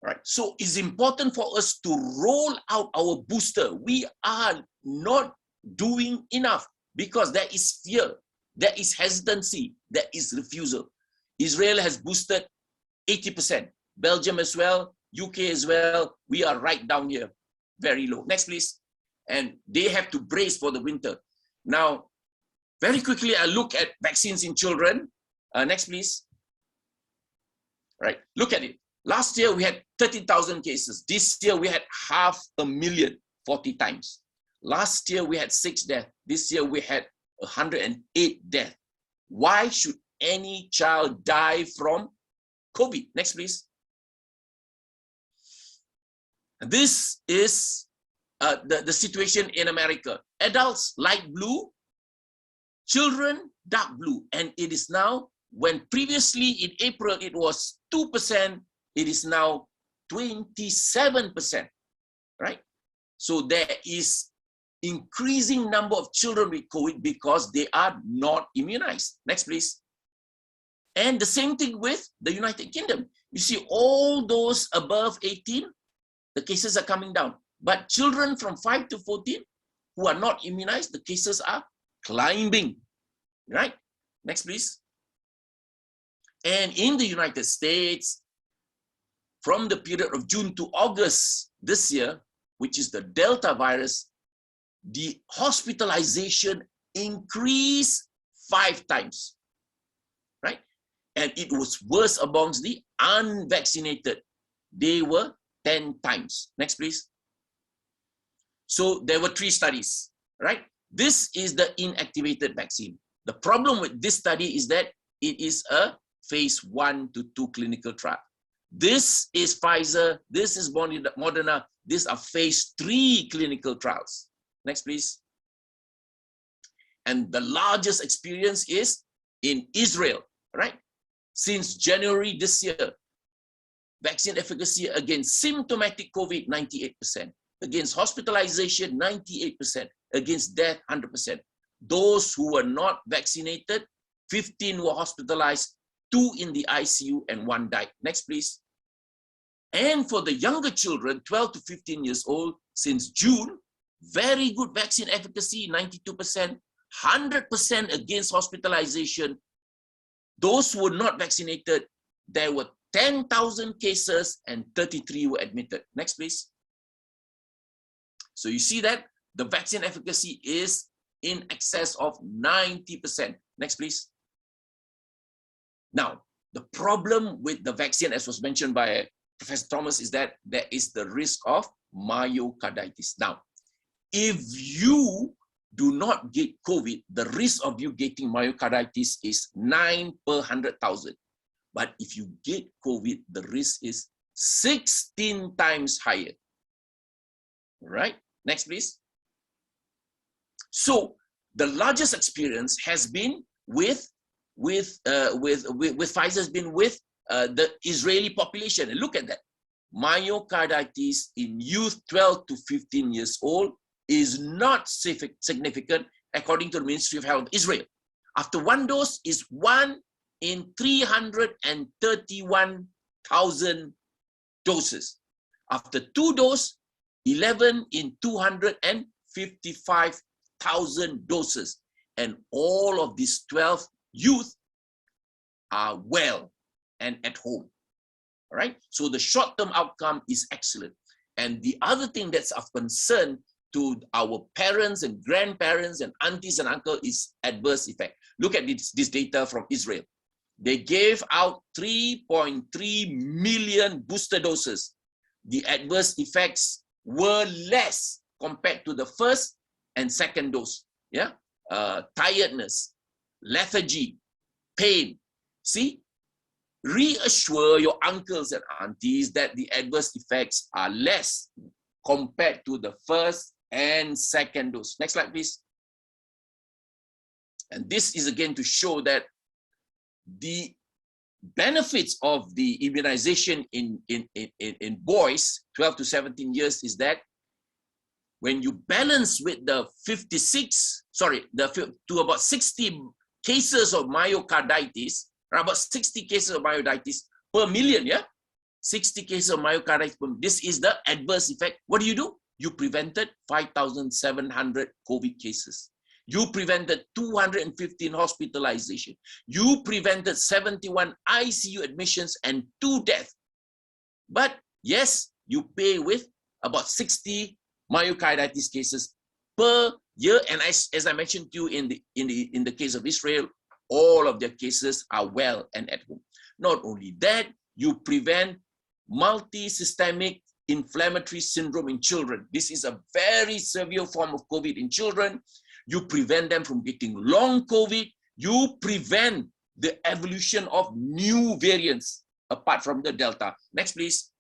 All right. So it's important for us to roll out our booster. We are not doing enough because there is fear, there is hesitancy, there is refusal. Israel has boosted 80%, Belgium as well, UK as well. We are right down here, very low. Next, please. And they have to brace for the winter. Now, very quickly, I look at vaccines in children. Next, please. Right, look at it. Last year, we had 30,000 cases. This year, we had 500,000, 40 times. Last year, we had 6 deaths. This year, we had 108 deaths. Why should any child die from COVID? Next, please. This is the situation in America. Adults, light blue. Children, dark blue. And it is now, when previously in April, it was 2%, it is now 27%, right? So there is increasing number of children with COVID because they are not immunized. Next, please. And the same thing with the United Kingdom. You see all those above 18, the cases are coming down. But children from 5 to 14 who are not immunized, the cases are climbing, right? Next, please. And in the United States, from the period of June to August this year, which is the Delta virus, the hospitalization increased 5 times, right? And it was worse amongst the unvaccinated. They were 10 times. Next, please. So there were 3 studies, right? This is the inactivated vaccine. The problem with this study is that it is a phase 1 to 2 clinical trial. This is Pfizer, this is Moderna, these are phase 3 clinical trials. Next, please. And the largest experience is in Israel, right? Since January this year, vaccine efficacy against symptomatic COVID, 98%. Against hospitalization, 98%. Against death, 100%. Those who were not vaccinated, 15 were hospitalized, 2 in the ICU, and 1 died. Next, please. And for the younger children, 12 to 15 years old, since June, very good vaccine efficacy, 92%, 100% against hospitalization. Those who were not vaccinated, there were 10,000 cases and 33 were admitted. Next, please. So you see that the vaccine efficacy is in excess of 90%. Next, please. Now, the problem with the vaccine, as was mentioned by Professor Thomas, is that there is the risk of myocarditis. Now, if you do not get COVID, the risk of you getting myocarditis is 9 per 100,000. But if you get COVID, the risk is 16 times higher. All right, next, please. So the largest experience has been with Pfizer, has been with the Israeli population. And look at that. Myocarditis in youth 12 to 15 years old is not significant according to the Ministry of Health of Israel. After 1 dose is 1 in 331,000 doses. After 2 doses, 11 in 255,000 doses. And all of these 12 youth are well and at home. All right. So the short-term outcome is excellent. And the other thing that's of concern to our parents and grandparents and aunties and uncles is adverse effect. Look at this data from Israel. They gave out 3.3 million booster doses. The adverse effects were less compared to the first and second dose. Yeah, tiredness, lethargy, pain. See, reassure your uncles and aunties that the adverse effects are less compared to the first and second dose. Next slide, please. And this is again to show that the benefits of the immunization in boys 12 to 17 years is that when you balance with the to about 60 cases of myocarditis, about 60 cases of myocarditis per million, yeah? 60 cases of myocarditis per million. This is the adverse effect. What do? You prevented 5,700 COVID cases. You prevented 215 hospitalizations. You prevented 71 ICU admissions and 2 deaths. But yes, you pay with about 60 myocarditis cases per year. And as I mentioned to you in the case of Israel, all of their cases are well and at home. Not only that, you prevent multi-systemic inflammatory syndrome in children. This is a very severe form of COVID in children. You prevent them from getting long COVID. You prevent the evolution of new variants apart from the Delta. Next, please.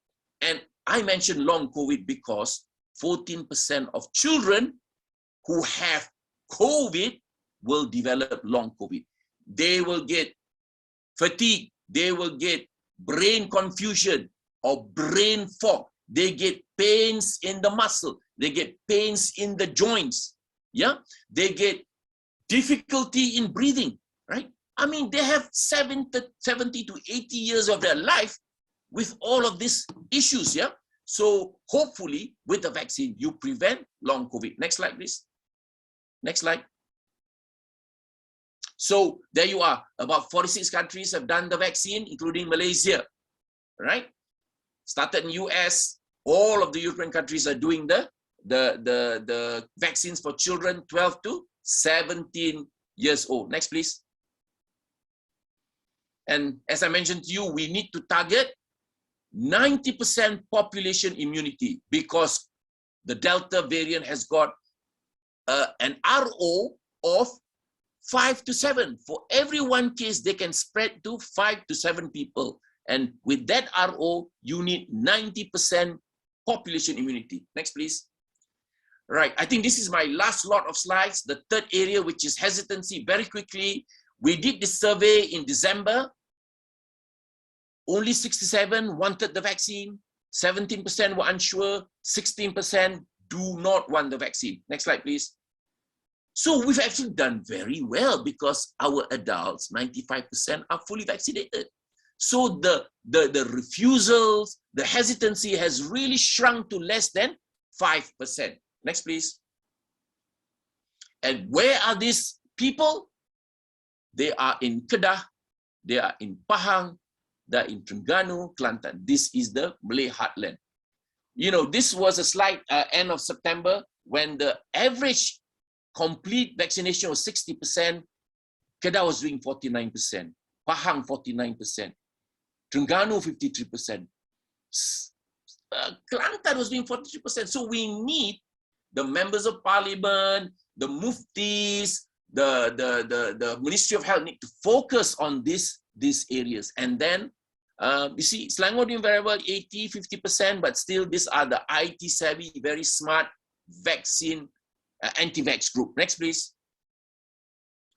And I mentioned long COVID because 14% of children who have COVID will develop long COVID. They will get fatigue. They will get brain confusion or brain fog. They get pains in the muscle. They get pains in the joints. Yeah, they get difficulty in breathing, right? I mean, they have 70 to 80 years of their life with all of these issues, yeah? So hopefully with the vaccine, you prevent long COVID. Next slide, please. Next slide. So there you are. About 46 countries have done the vaccine, including Malaysia, right? Started in US. All of the European countries are doing the vaccines for children 12 to 17 years old. Next, please. And as I mentioned to you, we need to target 90% population immunity because the Delta variant has got an RO of 5 to 7. For every 1 case, they can spread to 5 to 7 people. And with that RO, you need 90% population immunity. Next, please. Right, I think this is my last lot of slides. The third area, which is hesitancy, very quickly. We did this survey in December. Only 67 wanted the vaccine. 17% were unsure. 16% do not want the vaccine. Next slide, please. So we've actually done very well because our adults, 95%, are fully vaccinated. So the refusals, the hesitancy has really shrunk to less than 5%. Next, please. And where are these people? They are in Kedah, they are in Pahang, they are in Terengganu, Kelantan. This is the Malay heartland. You know, this was a slide end of September when the average complete vaccination was 60%. Kedah was doing 49%, Pahang 49%, Terengganu 53%. Kelantan was doing 43%. So we need the members of parliament, the muftis, the Ministry of Health need to focus on these areas. And then, you see, Selangor doing very well, 80, 50%, but still these are the IT savvy, very smart vaccine anti-vax group. Next, please.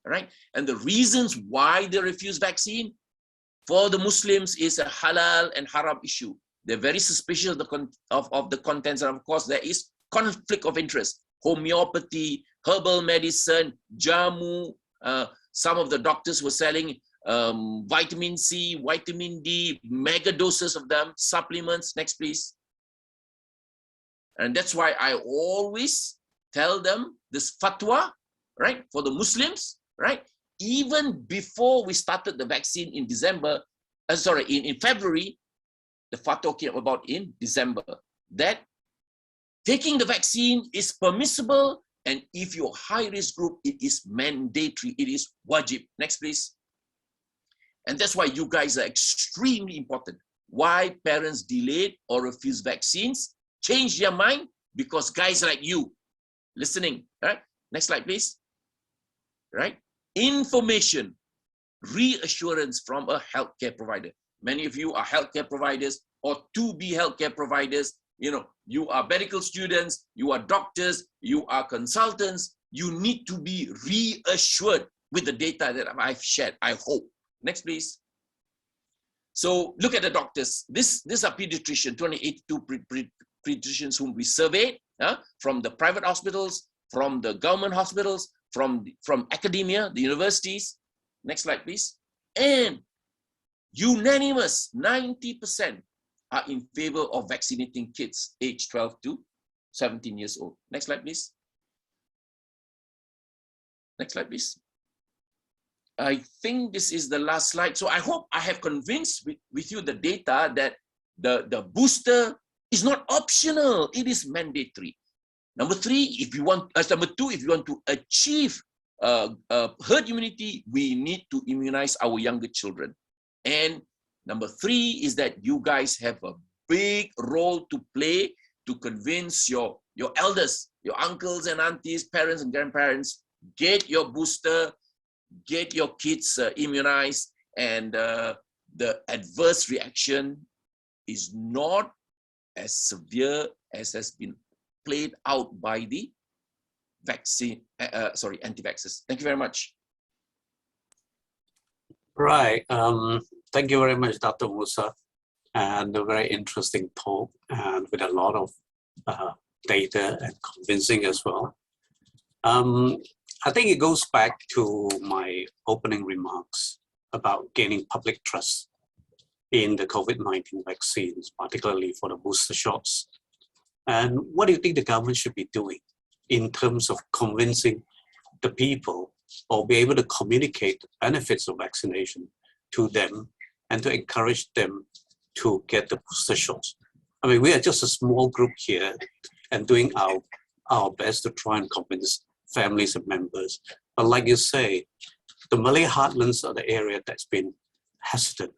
All right. And the reasons why they refuse vaccine for the Muslims is a halal and haram issue. They're very suspicious of the contents, and of course there is conflict of interest. Homeopathy, herbal medicine, jamu. Some of the doctors were selling vitamin C, vitamin D, mega doses of them, supplements. Next, please. And that's why I always tell them this fatwa, right, for the Muslims, right? Even before we started the vaccine in December, in February, the fatwa came about in December, that taking the vaccine is permissible, and if you're high-risk group, it is mandatory, it is wajib. Next, please. And that's why you guys are extremely important. Why parents delayed or refuse vaccines, change their mind, because guys like you, listening, right? Next slide, please. Right? Information, reassurance from a healthcare provider. Many of you are healthcare providers or to be healthcare providers. You know, you are medical students, you are doctors, you are consultants. You need to be reassured with the data that I've shared, I hope. Next, please. So look at the doctors. These are pediatricians, 282 pediatricians whom we surveyed from the private hospitals, from the government hospitals, from academia, the universities. Next slide, please. And unanimous 90% are in favor of vaccinating kids aged 12 to 17 years old. Next slide, please. Next slide, please. I think this is the last slide. So I hope I have convinced with you the data that the booster is not optional, it is mandatory. Number three, if you want, number two, if you want to achieve herd immunity, we need to immunize our younger children. And number three is that you guys have a big role to play to convince your elders, your uncles and aunties, parents and grandparents, get your booster, get your kids immunized, and the adverse reaction is not as severe as has been played out by the vaccine, anti-vaxxers. Thank you very much. Right. Thank you very much, Dr. Musa, and a very interesting talk, and with a lot of data and convincing as well. I think it goes back to my opening remarks about gaining public trust in the COVID-19 vaccines, particularly for the booster shots. And what do you think the government should be doing in terms of convincing the people or be able to communicate the benefits of vaccination to them and to encourage them to get the booster shots? I mean, we are just a small group here and doing our best to try and convince families and members. But like you say, the Malay heartlands are the area that's been hesitant.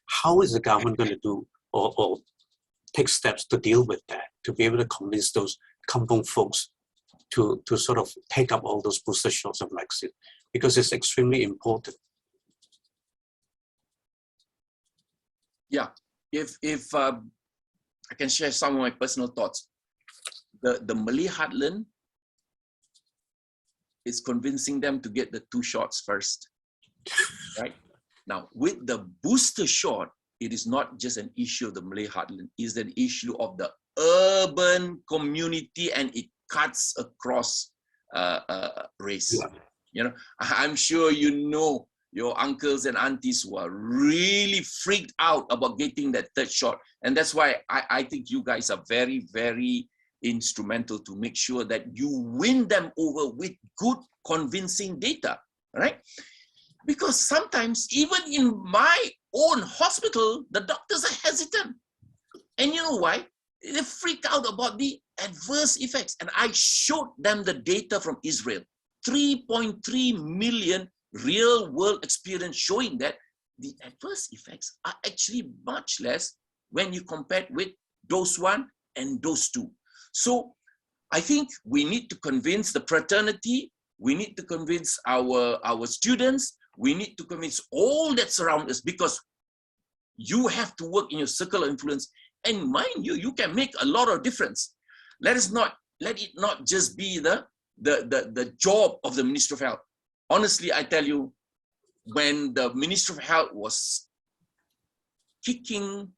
How is the government going to do or take steps to deal with that, to be able to convince those kampung folks to sort of take up all those booster shots of vaccine? Because it's extremely important. Yeah, if I can share some of my personal thoughts. The Malay heartland is convincing them to get the 2 shots first, right? Now, with the booster shot, it is not just an issue of the Malay heartland, it's an issue of the urban community, and it cuts across race. Yeah. You know, I'm sure you know your uncles and aunties who are really freaked out about getting that 3rd shot. And that's why I think you guys are very, very instrumental to make sure that you win them over with good, convincing data, right? Because sometimes, even in my own hospital, the doctors are hesitant. And you know why? They freak out about the adverse effects. And I showed them the data from Israel. 3.3 million real-world experience showing that the adverse effects are actually much less when you compare with dose 1 and dose 2. So I think we need to convince the fraternity, we need to convince our students, we need to convince all that surround us, because you have to work in your circle of influence. And mind you, you can make a lot of difference. Let it not just be the job of the Minister of Health. Honestly, I tell you, when the Minister of Health was kicking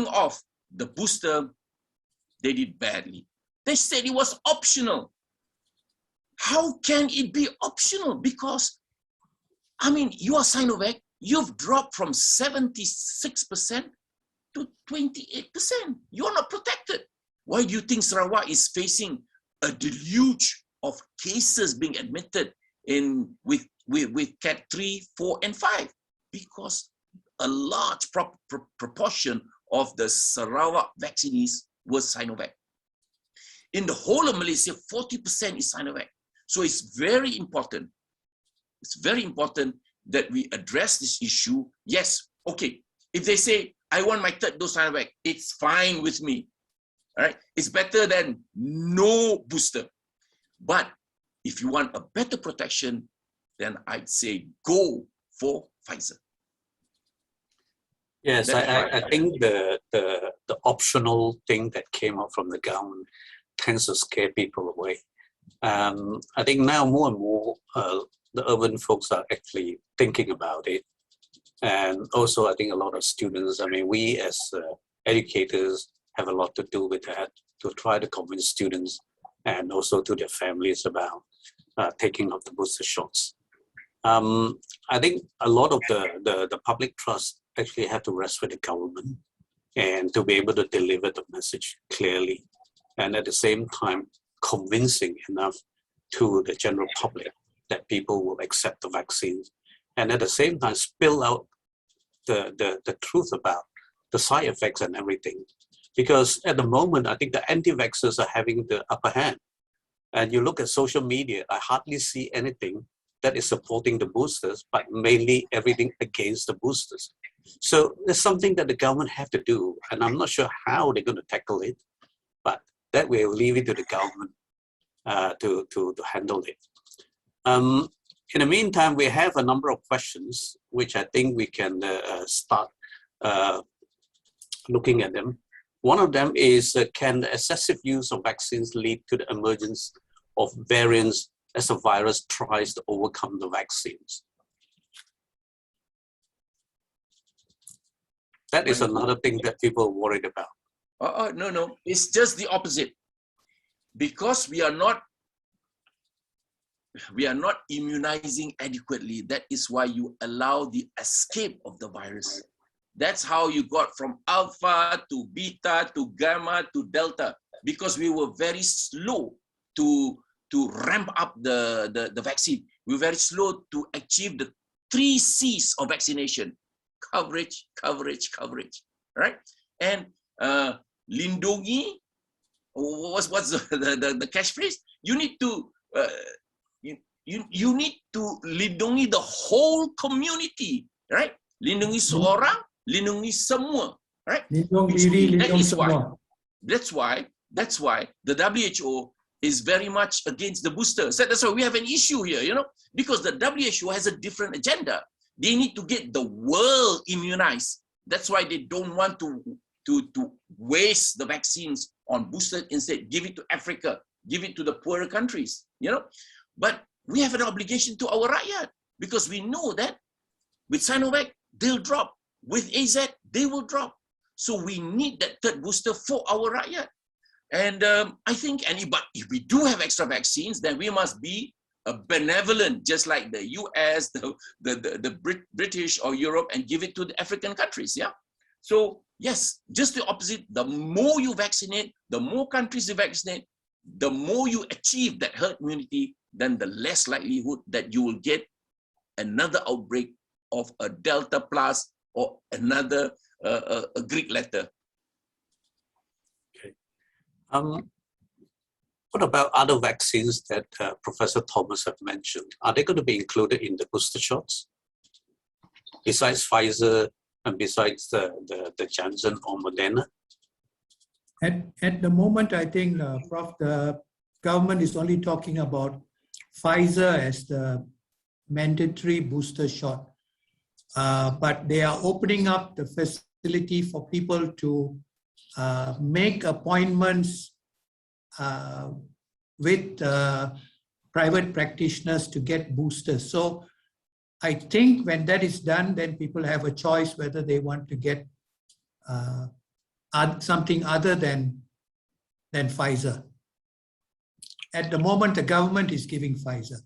off the booster, they did badly. They said it was optional. How can it be optional? Because, I mean, you are Sinovac, you've dropped from 76% to 28%. You're not protected. Why do you think Sarawak is facing a deluge of cases being admitted with Cat 3, 4, and 5? Because a large proportion of the Sarawak vaccinees were Sinovac. In the whole of Malaysia, 40% is Sinovac. So it's very important. It's very important that we address this issue. Yes, okay. If they say, I want my 3rd dose Sinovac, it's fine with me. All right? It's better than no booster. But if you want a better protection, then I'd say go for Pfizer. Yes, I think the optional thing that came out from the government tends to scare people away. I think now more and more the urban folks are actually thinking about it. And also I think a lot of students, I mean, we as educators have a lot to do with that, to try to convince students and also to their families about taking of the booster shots. I think a lot of the public trust actually have to rest with the government and to be able to deliver the message clearly and at the same time convincing enough to the general public that people will accept the vaccines, and at the same time spill out the truth about the side effects and everything. Because at the moment, I think the anti-vaxxers are having the upper hand. And you look at social media, I hardly see anything that is supporting the boosters, but mainly everything against the boosters. So there's something that the government have to do, and I'm not sure how they're going to tackle it, but that we'll leave it to the government to handle it. In the meantime, we have a number of questions, which I think we can start looking at them. One of them is, can the excessive use of vaccines lead to the emergence of variants as the virus tries to overcome the vaccines? That is another thing that people are worried about. No, it's just the opposite. Because we are not immunizing adequately. That is why you allow the escape of the virus. That's how you got from alpha to beta to gamma to delta, because we were very slow to ramp up the vaccine. We were very slow to achieve the 3 C's of vaccination: coverage, coverage, coverage, right? And lindungi, what's the catchphrase? You need to you need to lindungi the whole community, right? Lindungi seorang, lindungi semua, right? Lindung diri, lindung semua. That's why the WHO is very much against the booster. So that's why we have an issue here, you know, because the WHO has a different agenda. They need to get the world immunized. That's why they don't want to waste the vaccines on boosters. Instead, give it to Africa, give it to the poorer countries, you know. But we have an obligation to our rakyat, because we know that with Sinovac, they'll drop. With AZ, they will drop. So we need that third booster for our rakyat. And I think, but if we do have extra vaccines, then we must be benevolent, just like the US, the British or Europe, and give it to the African countries, yeah? So yes, just the opposite. The more you vaccinate, the more countries you vaccinate, the more you achieve that herd immunity, then the less likelihood that you will get another outbreak of a Delta plus or another a Greek letter. Okay. What about other vaccines that Professor Thomas have mentioned? Are they going to be included in the booster shots? Besides Pfizer and besides the Janssen or Moderna? At the moment, I think, Prof, the government is only talking about Pfizer as the mandatory booster shot. But they are opening up the facility for people to make appointments with private practitioners to get boosters. So I think when that is done, then people have a choice whether they want to get something other than Pfizer. At the moment, the government is giving Pfizer.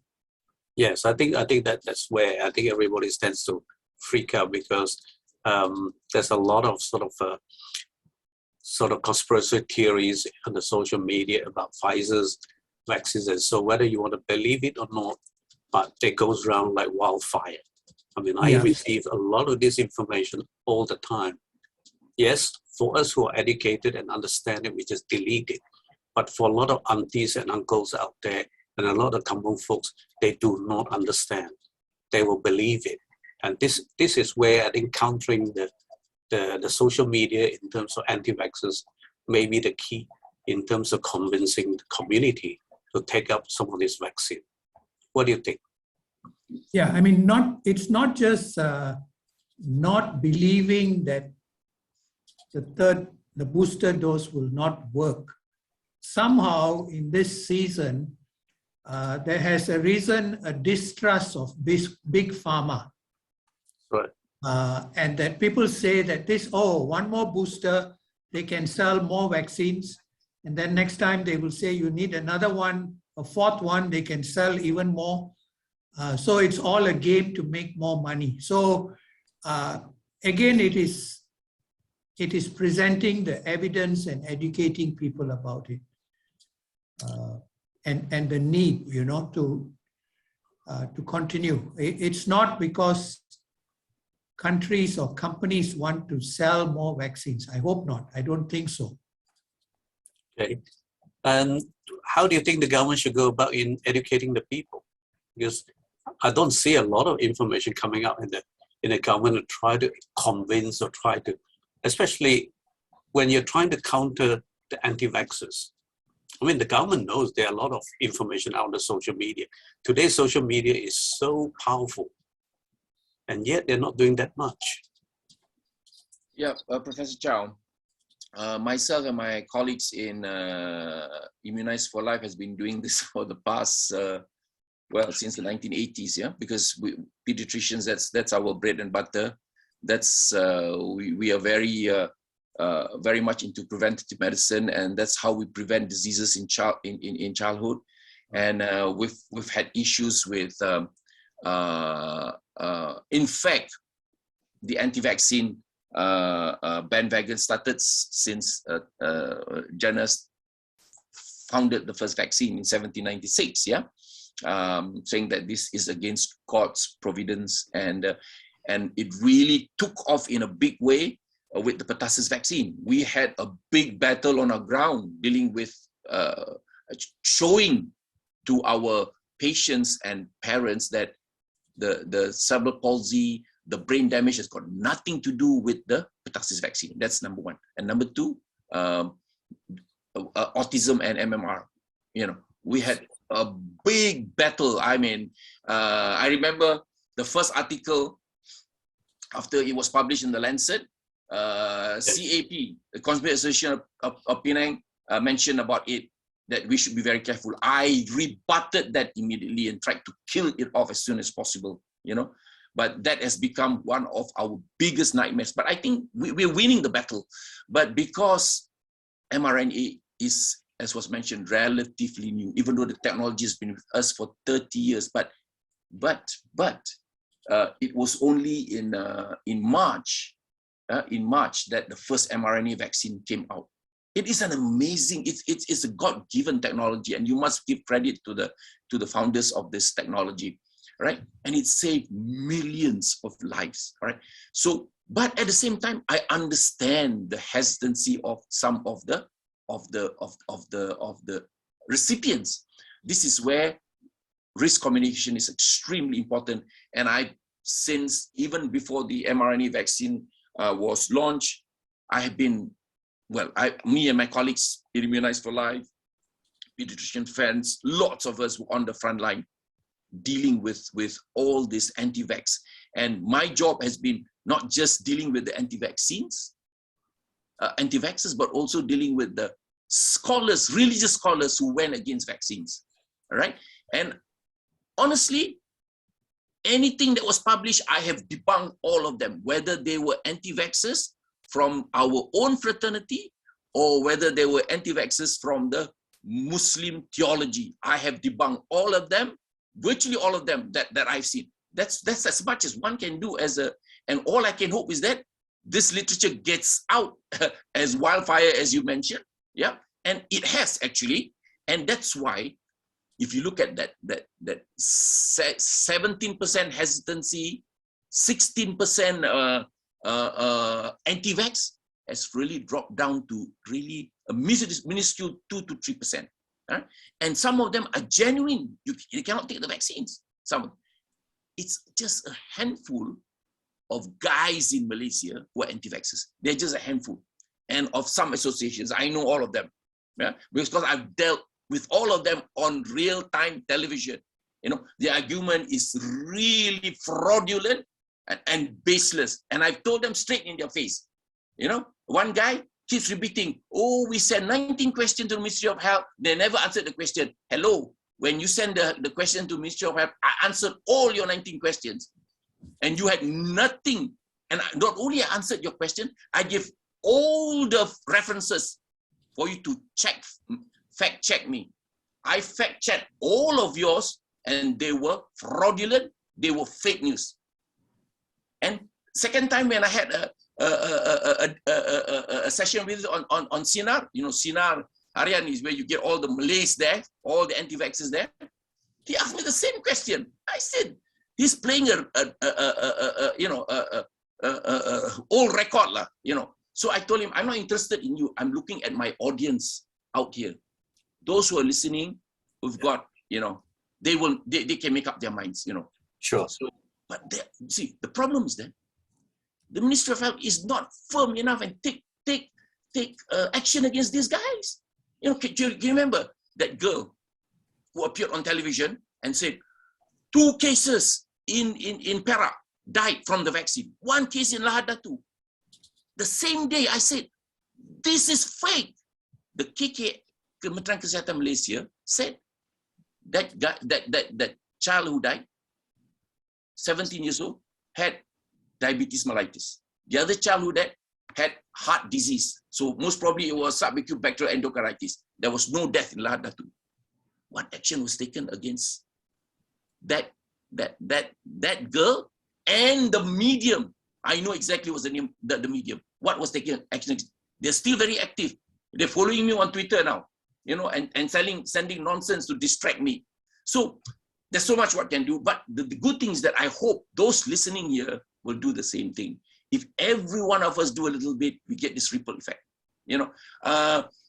Yes, I think that's where I think everybody tends to freak out, because there's a lot of sort of conspiracy theories on the social media about Pfizer's vaccines, and so whether you want to believe it or not, but it goes around like wildfire. I mean, I receive a lot of this information all the time. Yes, for us who are educated and understand it, we just delete it. But for a lot of aunties and uncles out there, and a lot of common folks, they do not understand. They will believe it. And this is where I think countering the social media in terms of anti-vaxxers may be the key in terms of convincing the community to take up some of this vaccine. What do you think? Yeah, I mean, it's not just not believing that the booster dose will not work. Somehow in this season, there has arisen a distrust of big pharma. Right. And that people say that one more booster, they can sell more vaccines. And then next time they will say you need another one a fourth one, they can sell even more. So it's all a game to make more money. So again, it is presenting the evidence and educating people about it, and the need, you know, to continue. It's not because countries or companies want to sell more vaccines. I hope not. I don't think so. Okay. And how do you think the government should go about in educating the people? Because I don't see a lot of information coming out in the government to try to convince or try to, especially when you're trying to counter the anti-vaxxers. I mean, the government knows there are a lot of information out on the social media. Today's social media is so powerful, and yet they're not doing that much. Yeah, Professor Chow, myself and my colleagues in Immunize for Life has been doing this for the past, well, since the 1980s, yeah, because pediatricians, that's our bread and butter. That's we are very much into preventative medicine, and that's how we prevent diseases in childhood. And we've had issues with, in fact, the anti-vaccine bandwagon started since Jenner founded the first vaccine in 1796, yeah, saying that this is against God's providence, and it really took off in a big way with the pertussis vaccine. We had a big battle on our ground dealing with showing to our patients and parents that the cerebral palsy, the brain damage has got nothing to do with the pertussis vaccine. That's number one. And number two, autism and MMR. You know, we had a big battle. I mean, I remember the first article after it was published in the Lancet, CAP, the Conspiracy Association of Penang, mentioned about it, that we should be very careful. I rebutted that immediately and tried to kill it off as soon as possible, you know. But that has become one of our biggest nightmares. But I think we're winning the battle. But because mRNA is, as was mentioned, relatively new, even though the technology has been with us for 30 years, but it was only in March that the first mRNA vaccine came out. It is an amazing, it's a God-given technology, and you must give credit to the founders of this technology, right? And it saved millions of lives, right? So, but at the same time, I understand the hesitancy of some of the recipients. This is where risk communication is extremely important, and since even before the mRNA vaccine was launched, I have been, well, me and my colleagues in Immunize for Life, pediatrician friends, lots of us were on the front line dealing with all this anti-vax. And my job has been not just dealing with the anti-vaccines, anti-vaxxers, but also dealing with the scholars, religious scholars who went against vaccines, all right? And honestly, anything that was published, I have debunked all of them, whether they were anti-vaxxers from our own fraternity or whether they were anti-vaxxers from the Muslim theology. I have debunked all of them, virtually all of them that I've seen. That's as much as one can do and all I can hope is that this literature gets out as wildfire, as you mentioned, yeah, and it has actually, and that's why if you look at that 17% hesitancy, 16% anti-vax has really dropped down to really a minuscule 2 to 3%. Right? And some of them are genuine. You cannot take the vaccines. It's just a handful of guys in Malaysia who are anti-vaxxers. They're just a handful. And of some associations, I know all of them. Yeah? Because I've dealt with all of them on real-time television. You know, the argument is really fraudulent and baseless. And I've told them straight in their face. You know, one guy keeps repeating, oh, we sent 19 questions to the Ministry of Health. They never answered the question. Hello, when you send the question to Ministry of Health, I answered all your 19 questions. And you had nothing. And not only I answered your question, I give all the references for you to check, fact check me. I fact-checked all of yours, and they were fraudulent, they were fake news. And second time when I had a session with on Sinar, you know, Sinar Harian is where you get all the Malays there, all the anti-vaxxers there. He asked me the same question. I said, he's playing old record lah, you know. So I told him, I'm not interested in you. I'm looking at my audience out here. Those who are listening, who've got, you know, they can make up their minds, you know. Sure. So, but see, the problem is that the Ministry of Health is not firm enough and take action against these guys. You know, do you remember that girl who appeared on television and said 2 cases in Perak died from the vaccine, 1 case in Lahad Datu. The same day I said, this is fake. The Kementerian Kesihatan Malaysia said that child who died, 17 years old, had diabetes mellitus. The other child who died had heart disease. So most probably it was subacute bacterial endocarditis. There was no death in Lahad Datu. What action was taken against that girl and the medium? I know exactly what's the name, the medium. What was taken action? They're still very active. They're following me on Twitter now, you know, and sending nonsense to distract me. So there's so much what can do. But the good thing is that I hope those listening here will do the same thing. If every one of us do a little bit, we get this ripple effect, you know.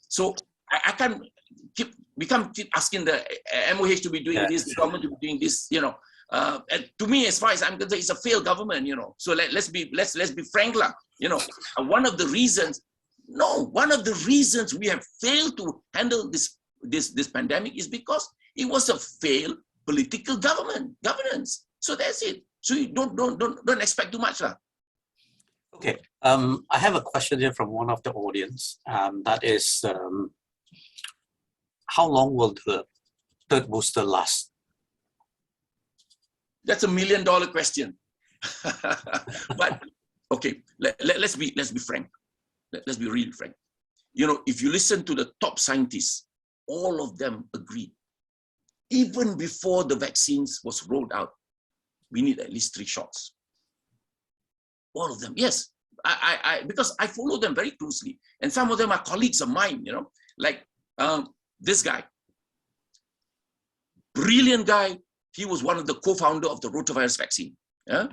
So I can't we can't keep asking the MOH to be doing this, the government to be doing this, you know. And to me, as far as I'm concerned, it's a failed government, you know. So let's be frank, lah, you know. One of the reasons we have failed to handle this pandemic is because it was a failed political governance. So that's it. So you don't expect too much, lah. Okay. I have a question here from one of the audience, and that is, how long will the third booster last? That's $1 million question. But okay, let's be frank. Let's be really frank. You know, if you listen to the top scientists, all of them agree. Even before the vaccines was rolled out, we need at least 3 shots. All of them, yes. Because I follow them very closely, and some of them are colleagues of mine. You know, like this guy, brilliant guy. He was one of the co-founder of the rotavirus vaccine. Yeah?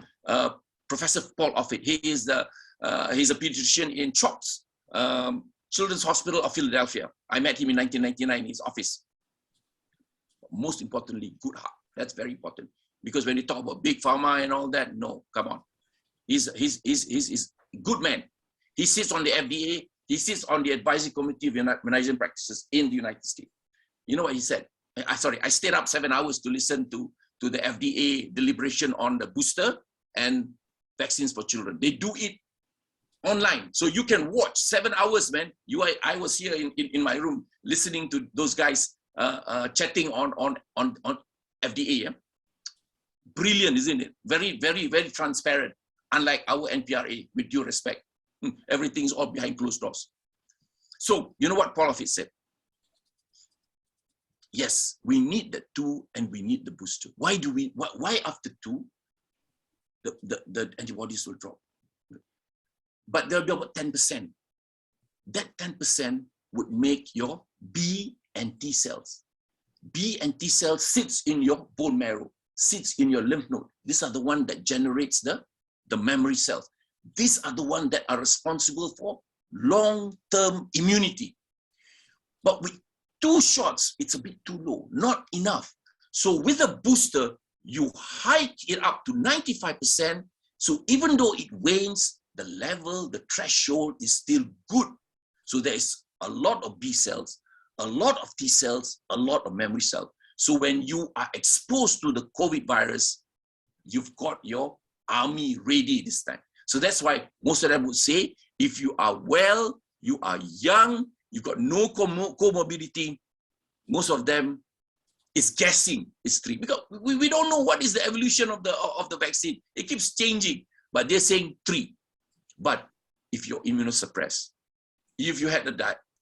Professor Paul Offit. He's a pediatrician in CHOPS, Children's Hospital of Philadelphia. I met him in 1999 in his office. Most importantly, good heart. That's very important, because when you talk about big pharma and all that, no, come on. He's a good man. He sits on the FDA. He sits on the advisory committee of management practices in the United States. You know what he said? I stayed up 7 hours to listen to the FDA deliberation on the booster and vaccines for children. They do it online, so you can watch 7 hours, man. I was here in my room listening to those guys chatting on FDA. Yeah? Brilliant, isn't it? Very, very, very transparent. Unlike our NPRA, with due respect, everything's all behind closed doors. So you know what Paul Offit said? Yes, we need the 2 and we need the booster. Why after 2, the antibodies will drop? But there'll be about 10%. That 10% would make your B and T cells. B and T cells sits in your bone marrow, sits in your lymph node. These are the one that generates the memory cells. These are the ones that are responsible for long-term immunity. But with 2 shots, it's a bit too low, not enough. So with a booster, you hike it up to 95%. So even though it wanes, the level, the threshold is still good. So there's a lot of B cells, a lot of T cells, a lot of memory cells. So when you are exposed to the COVID virus, you've got your army ready this time. So that's why most of them would say, if you are well, you are young, you've got no comorbidity, most of them is guessing it's 3. Because we don't know what is the evolution of the vaccine. It keeps changing, but they're saying 3. But if you're immunosuppressed, if you had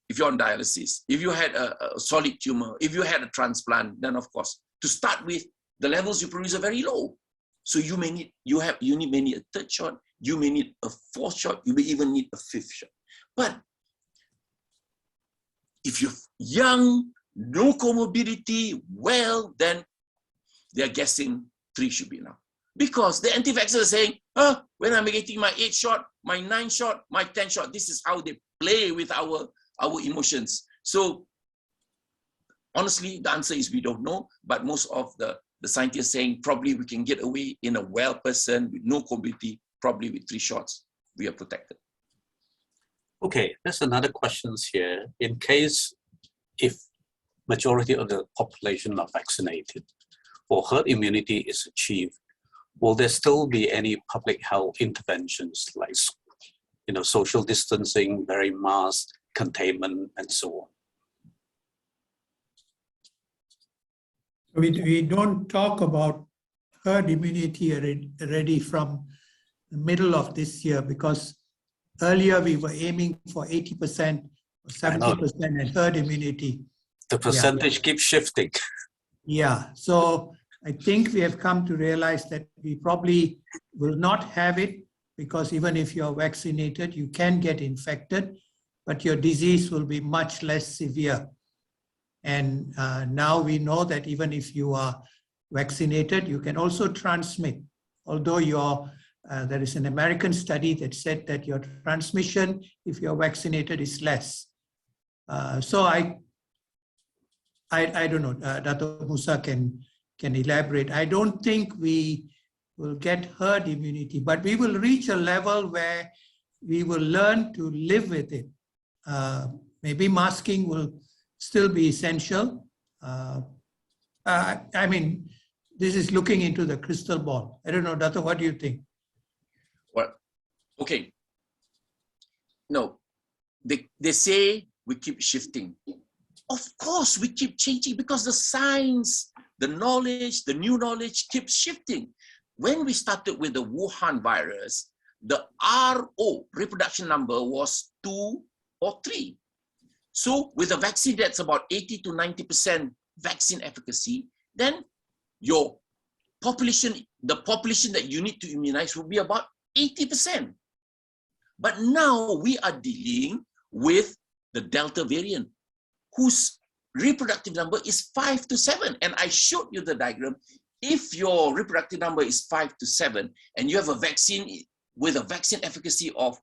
if you're on dialysis, if you had a solid tumor, if you had a transplant, then of course, to start with, the levels you produce are very low. So you may need, may need a third shot, you may need a fourth shot, you may even need a fifth shot. But if you're young, no comorbidity, well, then they're guessing 3 should be enough. Because the anti-vaxxers are saying, oh, when I'm getting my 8th shot, my 9th shot, my 10th shot, this is how they play with our emotions. So honestly, the answer is we don't know, but most of the scientists saying probably we can get away in a well person with no comorbidity, probably with 3 shots, we are protected. Okay, there's another question here. In case if majority of the population are vaccinated or herd immunity is achieved, will there still be any public health interventions like, social distancing, wearing masks, containment, and so on? We don't talk about herd immunity already from the middle of this year, because earlier we were aiming for 80% or 70% and herd immunity. The percentage keeps shifting. Yeah, so I think we have come to realize that we probably will not have it, because even if you're vaccinated, you can get infected, but your disease will be much less severe. And now we know that even if you are vaccinated, you can also transmit, although there is an American study that said that your transmission, if you're vaccinated, is less. So I don't know, Dato Musa can elaborate. I don't think we will get herd immunity, but we will reach a level where we will learn to live with it. Maybe masking will still be essential. I mean, this is looking into the crystal ball. I don't know, Dato, what do you think? Well, okay. No, they say we keep shifting. Of course, we keep changing because the science, the knowledge, the new knowledge keeps shifting. When we started with the Wuhan virus, the RO, reproduction number, was 2 or 3. So with a vaccine that's about 80 to 90% vaccine efficacy, then your population, the population that you need to immunize will be about 80%. But now we are dealing with the Delta variant, whose reproductive number is 5 to 7. And I showed you the diagram. If your reproductive number is 5 to 7, and you have a vaccine with a vaccine efficacy of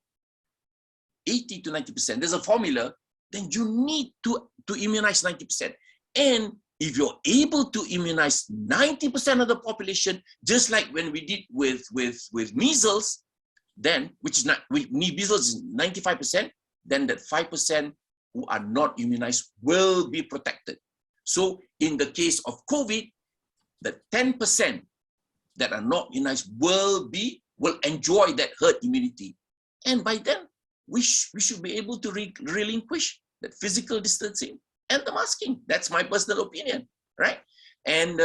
80 to 90%, there's a formula, then you need to immunize 90%. And if you're able to immunize 90% of the population, just like when we did with measles, then, which is not, with measles is 95%, then that 5% who are not immunized will be protected. So in the case of COVID, the 10% that are not immunized will enjoy that herd immunity. And by then, we should be able to relinquish that physical distancing and the masking. That's my personal opinion, right? And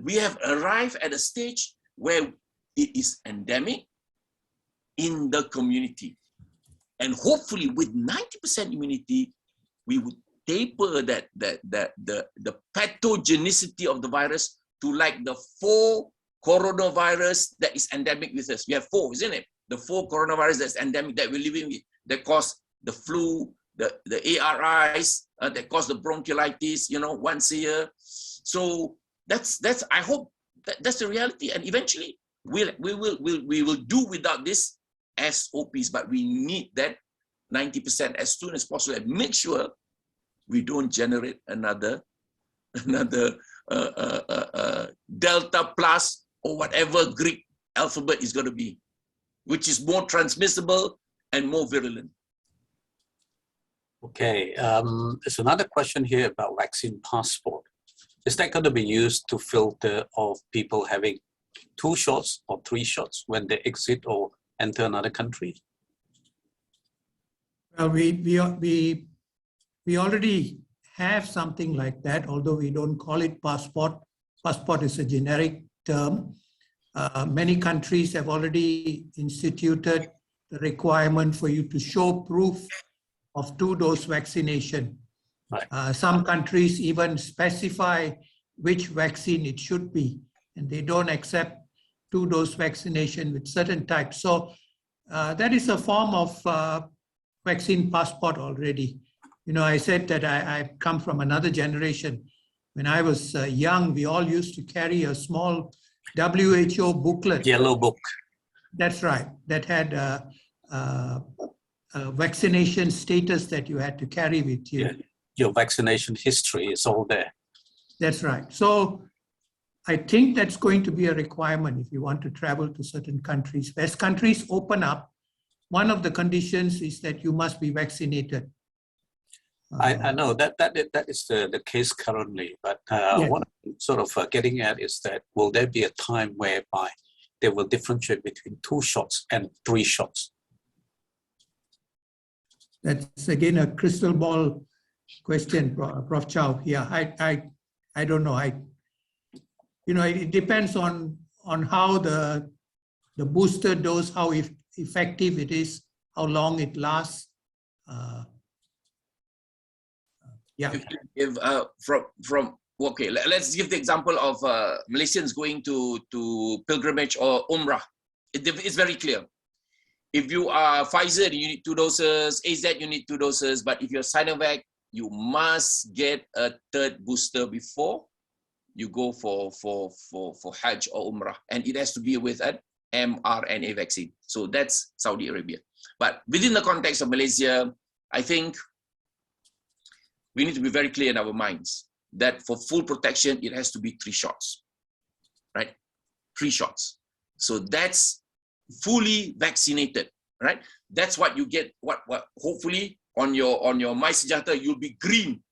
we have arrived at a stage where it is endemic in the community. And hopefully with 90% immunity, we would taper the pathogenicity of the virus to like the 4 coronavirus that is endemic with us. We have 4, isn't it? The 4 coronavirus that's endemic that we're living with, that cause the flu, the ARIs, that cause the bronchiolitis, once a year. So that's I hope that's the reality. And eventually we will do without this SOPs, but we need that 90% as soon as possible and make sure we don't generate another Delta plus or whatever Greek alphabet is going to be, which is more transmissible and more virulent. Okay, there's another question here about vaccine passport. Is that going to be used to filter of people having 2 shots or 3 shots when they exit or enter another country? Well, we already have something like that, although we don't call it passport. Passport is a generic term. Many countries have already instituted the requirement for you to show proof of 2-dose vaccination. Right. Some countries even specify which vaccine it should be, and they don't accept 2-dose vaccination with certain types. So that is a form of vaccine passport already. You know, I said that I come from another generation. When I was young, we all used to carry a small WHO booklet. Yellow book. That's right. That had vaccination status that you had to carry with you. Yeah. Your vaccination history is all there. That's right. So I think that's going to be a requirement if you want to travel to certain countries. As countries open up, one of the conditions is that you must be vaccinated. I know that is the case currently, but Yes. what I'm sort of getting at is that will there be a time whereby they will differentiate between 2 shots and 3 shots? That's again a crystal ball question, Prof. Chow. Yeah, I don't know. You know, it depends on how the booster dose, how effective it is, how long it lasts. Yeah. Okay, let's give the example of Malaysians going to pilgrimage or Umrah. It's very clear. If you are Pfizer, you need 2 doses. AZ, you need 2 doses. But if you're Sinovac, you must get a 3rd booster before you go for Hajj or Umrah, and it has to be with an mRNA vaccine. So that's Saudi Arabia. But within the context of Malaysia, I think we need to be very clear in our minds that for full protection, it has to be 3 shots, right? 3 shots. So that's fully vaccinated, right? That's what you get. What hopefully on your MySejahtera you'll be green.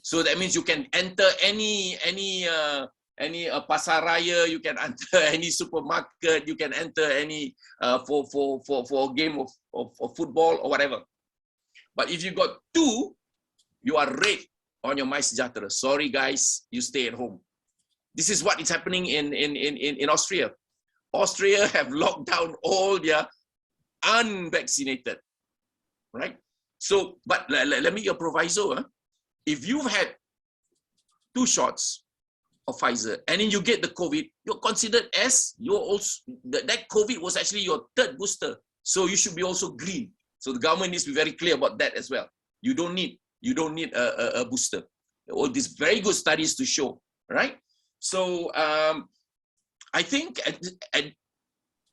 So that means you can enter any pasar raya, you can enter any supermarket, you can enter any for a game of football or whatever. But if you got 2, you are red on your MySejahtera. Sorry guys, you stay at home. This is what is happening in Austria. Austria have locked down all their unvaccinated, right? So, but let me give a proviso. Huh? If you've had 2 shots of Pfizer and then you get the COVID, you're considered as that COVID was actually your 3rd booster. So you should be also green. So the government needs to be very clear about that as well. You don't need a booster. All these very good studies to show, right? So I think,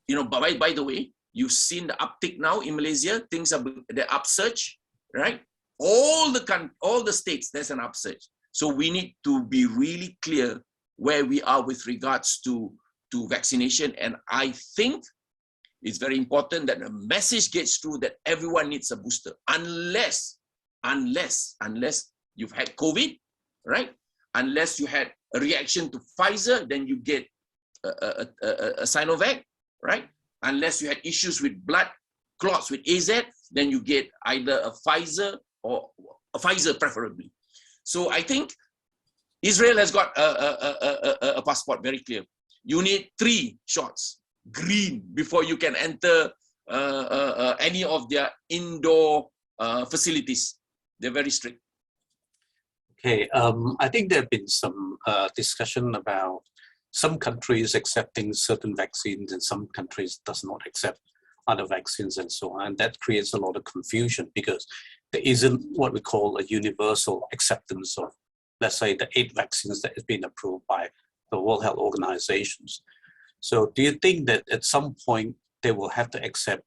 you know, by the way, you've seen the uptick now in Malaysia. Things are the upsurge, right? All the states, there's an upsurge. So we need to be really clear where we are with regards to vaccination. And I think it's very important that the message gets through that everyone needs a booster, unless you've had COVID, right? Unless you had a reaction to Pfizer, then you get a Sinovac, right? Unless you had issues with blood clots with AZ, then you get either a Pfizer or a Pfizer preferably. So I think Israel has got a passport very clear. You need 3 shots, green, before you can enter any of their indoor facilities. They're very strict. Okay, I think there have been some discussion about some countries accepting certain vaccines and some countries does not accept other vaccines and so on. And that creates a lot of confusion because there isn't what we call a universal acceptance of, let's say, the 8 vaccines that have been approved by the World Health Organizations. So do you think that at some point they will have to accept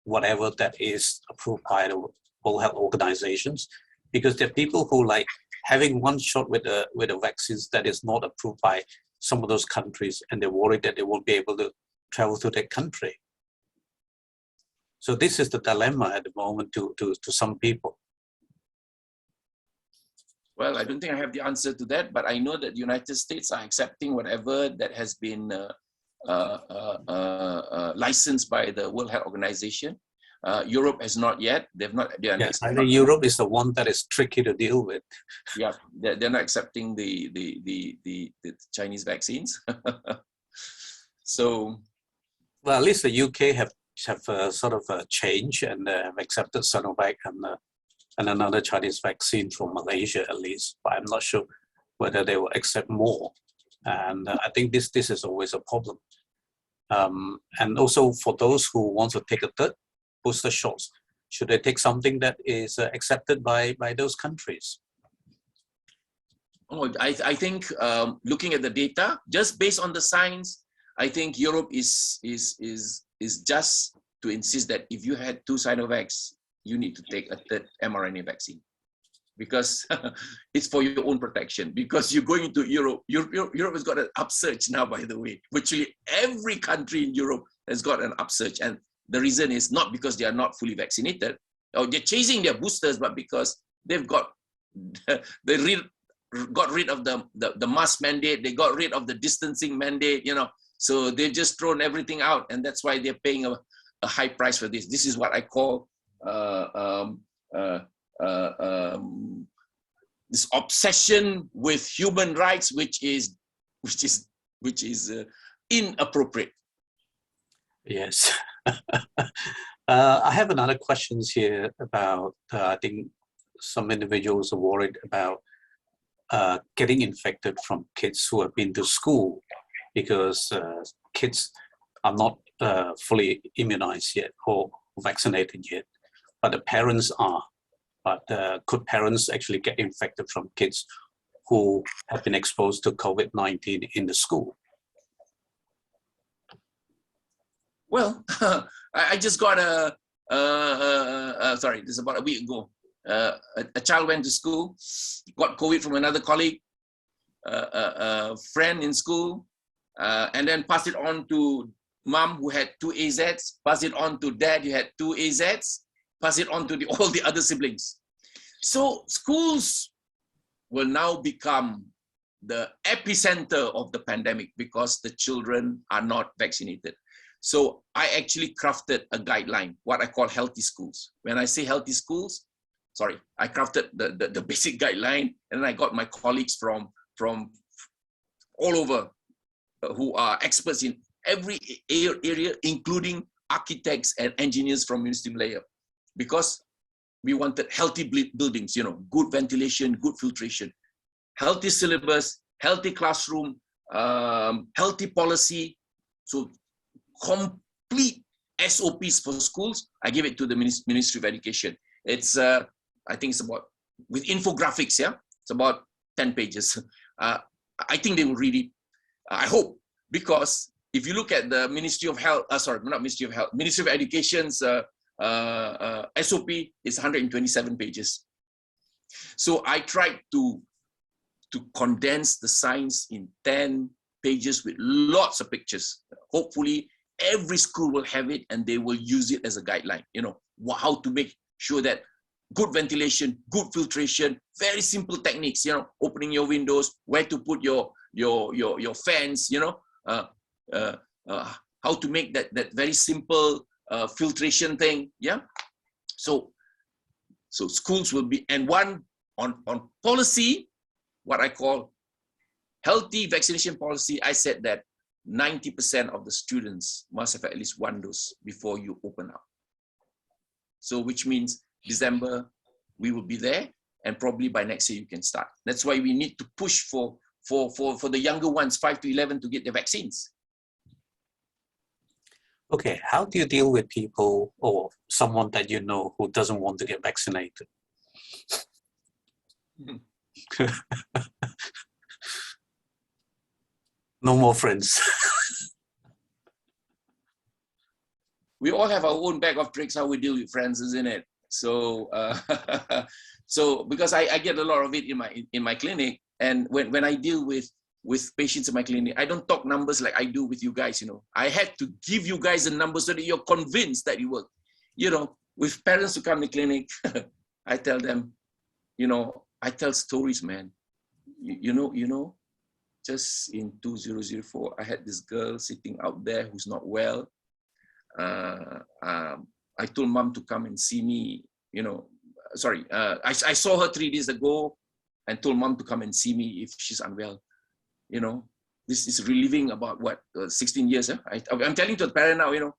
whatever that is approved by the World Health Organizations? Because there are people who like having 1 shot with a vaccines that is not approved by some of those countries, and they're worried that they won't be able to travel to their country. So this is the dilemma at the moment to some people. Well, I don't think I have the answer to that, but I know that the United States are accepting whatever that has been licensed by the World Health Organization. Europe has not yet. They've not. They are yes, I think Europe is the one that is tricky to deal with. Yeah, they're not accepting the Chinese vaccines. So, well, at least the UK have have sort of changed and have accepted Sinovac and another Chinese vaccine from Malaysia at least, but I'm not sure whether they will accept more. And I think this is always a problem. And also for those who want to take a third booster shots, should they take something that is accepted by those countries? Oh, I think looking at the data, just based on the science, I think Europe is just to insist that if you had 2 Sinovacs, you need to take a third mRNA vaccine, because it's for your own protection. Because you're going into Europe. Europe has got an upsurge now, by the way. Virtually every country in Europe has got an upsurge, and the reason is not because they are not fully vaccinated or they're chasing their boosters, but because they've got got rid of the mask mandate. They got rid of the distancing mandate. You know, so they've just thrown everything out, and that's why they're paying a high price for this. This is what I call this obsession with human rights, which is inappropriate. Yes. I have another questions here about, I think some individuals are worried about getting infected from kids who have been to school, because kids are not fully immunized yet or vaccinated yet, but the parents are. But could parents actually get infected from kids who have been exposed to COVID-19 in the school? Well, I just got sorry, this is about a week ago. A child went to school, got COVID from another colleague, a friend in school, and then passed it on to mom who had 2 AZs, passed it on to dad who had 2 AZs, pass it on to all the other siblings. So schools will now become the epicenter of the pandemic because the children are not vaccinated. So I actually crafted a guideline, what I call healthy schools. When I say healthy schools, sorry, I crafted the basic guideline, and then I got my colleagues from all over who are experts in every area, including architects and engineers from University of Malaya, because we wanted healthy buildings, you know, good ventilation, good filtration, healthy syllabus, healthy classroom, healthy policy. So complete SOPs for schools. I give it to the Ministry of Education. It's, I think it's about, with infographics, yeah? It's about 10 pages. I think they will read it, I hope, because if you look at the Ministry of Health, sorry, not Ministry of Health, Ministry of Education's SOP is 127 pages. So I tried to condense the science in 10 pages with lots of pictures. Hopefully every school will have it and they will use it as a guideline, you know, how to make sure that good ventilation, good filtration, very simple techniques, you know, opening your windows, where to put your fans, you know, how to make that very simple filtration thing, yeah. So schools will be, and one on policy, what I call healthy vaccination policy. I said that 90% of the students must have at least 1 dose before you open up. So which means December we will be there, and probably by next year you can start. That's why we need to push for the younger ones, 5 to 11, to get the vaccines. Okay, how do you deal with people or someone that you know who doesn't want to get vaccinated? No more friends. We all have our own bag of tricks how we deal with friends, isn't it? So, so because I get a lot of it in my clinic, and when I deal with patients in my clinic, I don't talk numbers like I do with you guys. You know, I had to give you guys a number so that you're convinced that it works. You know, with parents who come to clinic, I tell them, you know, I tell stories, man. You know, just in 2004, I had this girl sitting out there who's not well. I told mom to come and see me, you know, sorry, I saw her 3 days ago and told mom to come and see me if she's unwell. You know, this is reliving about what, 16 years. I'm telling to the parent now, you know,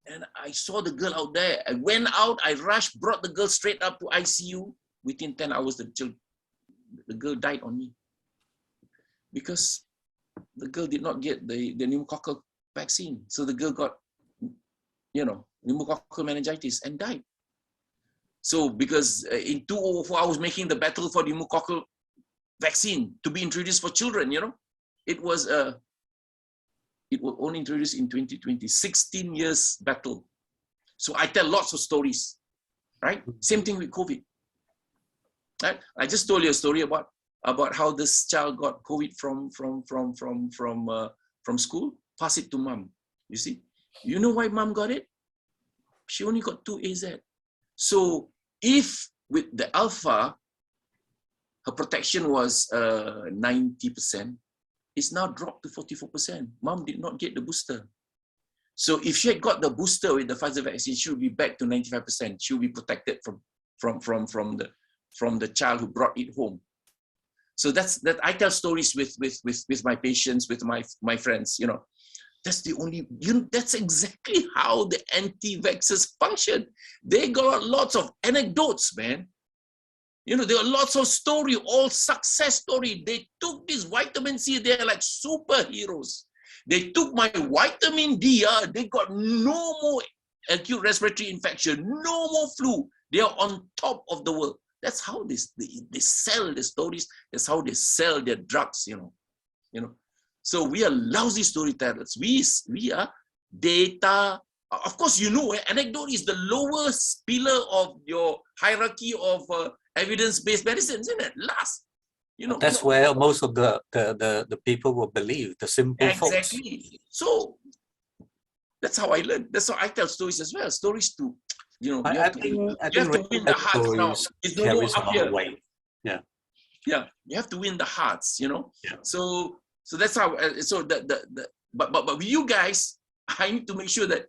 And I saw the girl out there. I went out, I rushed, brought the girl straight up to ICU. Within 10 hours, the girl died on me. Because the girl did not get the pneumococcal vaccine. So the girl got, pneumococcal meningitis and died. So because in 2 hours making the battle for the pneumococcal vaccine to be introduced for children, it was only introduced in 2020, 16 years battle. So I tell lots of stories, right? Same thing with COVID. Right? I just told you a story about how this child got COVID from school, pass it to mom. You see, you know why mom got it? She only got 2 AZ. So if with the alpha, her protection was 90%, it's now dropped to 44%. Mom did not get the booster. So if she had got the booster with the Pfizer vaccine, she would be back to 95%. She would be protected from the child who brought it home. So that I tell stories with my patients, with my friends, That's the only, that's exactly how the anti-vaxxers function. They got lots of anecdotes, man. There are lots of story, all success story. They took this vitamin C, they're like superheroes. They took my vitamin D, they got no more acute respiratory infection, no more flu. They are on top of the world. That's how they sell the stories. That's how they sell their drugs, So we are lousy storytellers. We are data. Of course, anecdote is the lowest pillar of your hierarchy of evidence-based medicine, isn't it? Last. That's where most of the people will believe, the simple folks. Exactly. So that's how I learned. That's how I tell stories as well. Stories to, you have to win the hearts now. It's no more up here. Yeah. Yeah, you have to win the hearts, Yeah. So that's how. But with you guys, I need to make sure that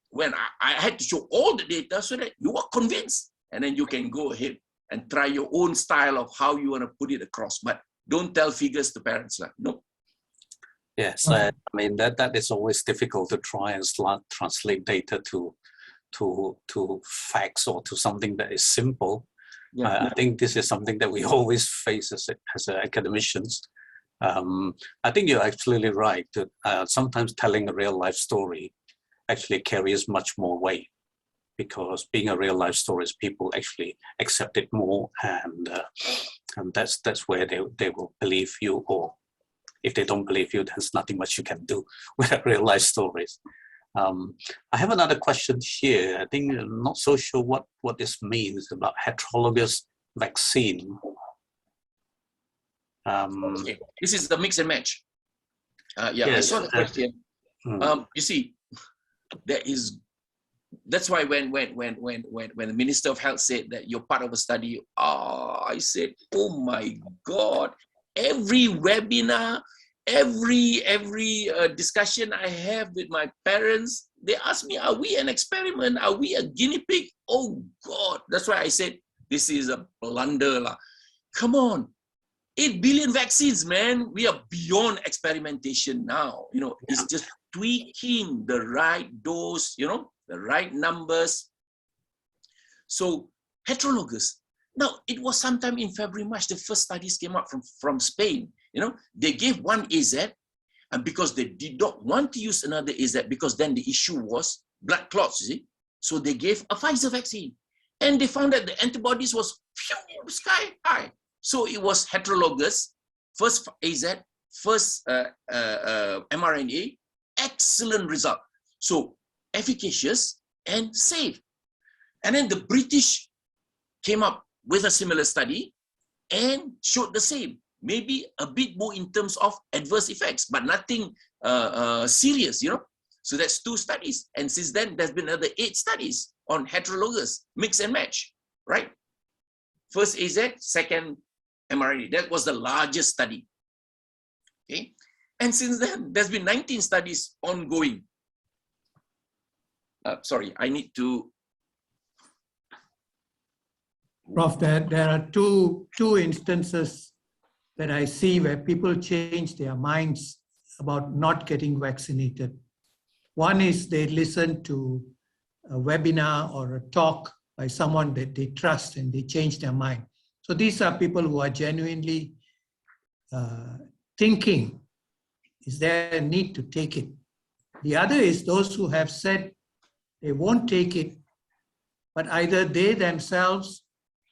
when I had to show all the data so that you are convinced, and then you can go ahead and try your own style of how you want to put it across. But don't tell figures to parents, no. Yes, I mean that is always difficult to try and translate data to facts or to something that is simple. I think this is something that we always face as academicians. I think you're absolutely right that sometimes telling a real life story actually carries much more weight, because being a real life story, people actually accept it more, and that's where they will believe you, or if they don't believe you, there's nothing much you can do with real life stories. I have another question here. I think I'm not so sure what this means about heterologous vaccine. Okay. This is the mix and match. Yes, I saw the question. You see, that's why when the Minister of Health said that you're part of a study, I said, oh my God, every webinar, every discussion I have with my parents, they ask me, are we an experiment? Are we a guinea pig? Oh God, that's why I said, this is a blunder. Come on, 8 billion vaccines, man. We are beyond experimentation now. It's just tweaking the right dose, the right numbers. So heterologous. Now, it was sometime in February, March, the first studies came out from Spain. They gave one AZ, and because they did not want to use another AZ, because then the issue was blood clots, you see. So they gave a Pfizer vaccine, and they found that the antibodies was sky high. So it was heterologous, first AZ, first mRNA, excellent result. So efficacious and safe. And then the British came up with a similar study and showed the same. Maybe a bit more in terms of adverse effects, but nothing serious, So that's 2 studies. And since then, there's been another 8 studies on heterologous, mix and match, right? First AZ, second mRNA. That was the largest study. Okay. And since then, there's been 19 studies ongoing. Sorry, I need to. Prof, there are two instances that I see where people change their minds about not getting vaccinated. One is they listen to a webinar or a talk by someone that they trust and they change their mind. So these are people who are genuinely thinking, is there a need to take it? The other is those who have said they won't take it, but either they themselves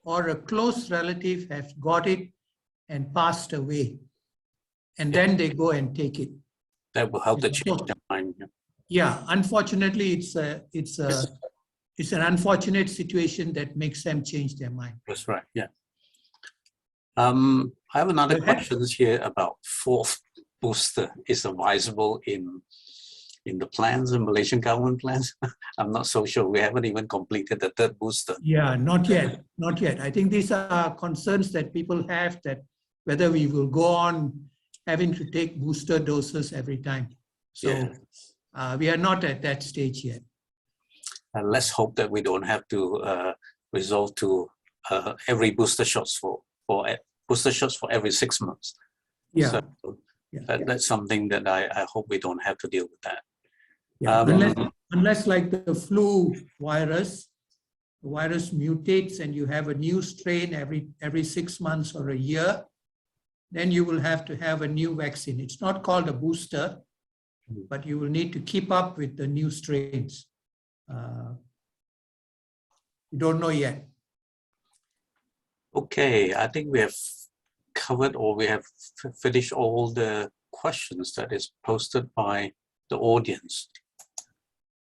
or a close relative have got it and passed away. And then they go and take it. That will help to change their mind. Yeah, unfortunately, it's an unfortunate situation that makes them change their mind. That's right, yeah. I have another question here about fourth booster is advisable in the plans, the Malaysian government plans. I'm not so sure. We haven't even completed the third booster. Yeah, not yet, not yet. I think these are concerns that people have, that whether we will go on having to take booster doses every time. So we are not at that stage yet. And let's hope that we don't have to resort to every booster shots for every 6 months. Yeah. So that's something that I hope we don't have to deal with that. Yeah. Unless like the flu virus, the virus mutates and you have a new strain every 6 months or a year, then you will have to have a new vaccine. It's not called a booster, but you will need to keep up with the new strains. You don't know yet. Okay, I think we have covered, or we have finished all the questions that is posted by the audience.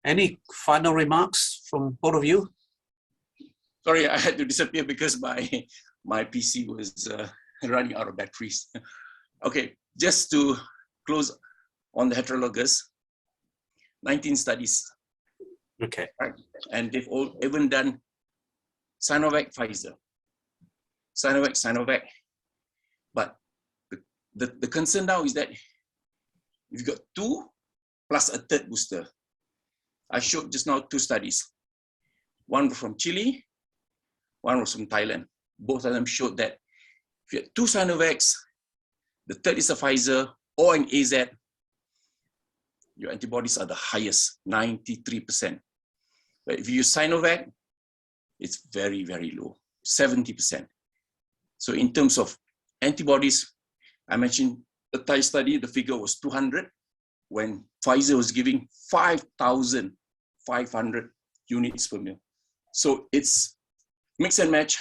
Any final remarks from both of you? Sorry, I had to disappear because my PC was running out of batteries. Okay, just to close on the heterologous, 19 studies. Okay. Right? And they've all even done Sinovac, Pfizer. Sinovac. But the concern now is that if you've got 2 plus a third booster, I showed just now 2 studies. One was from Chile, one was from Thailand. Both of them showed that if you have 2 Sinovacs, the third is a Pfizer or an AZ, your antibodies are the highest, 93%. But if you use Sinovac, it's very, very low, 70%. So in terms of antibodies, I mentioned the Thai study, the figure was 200, when Pfizer was giving 5,500 units per mil. So it's mix and match,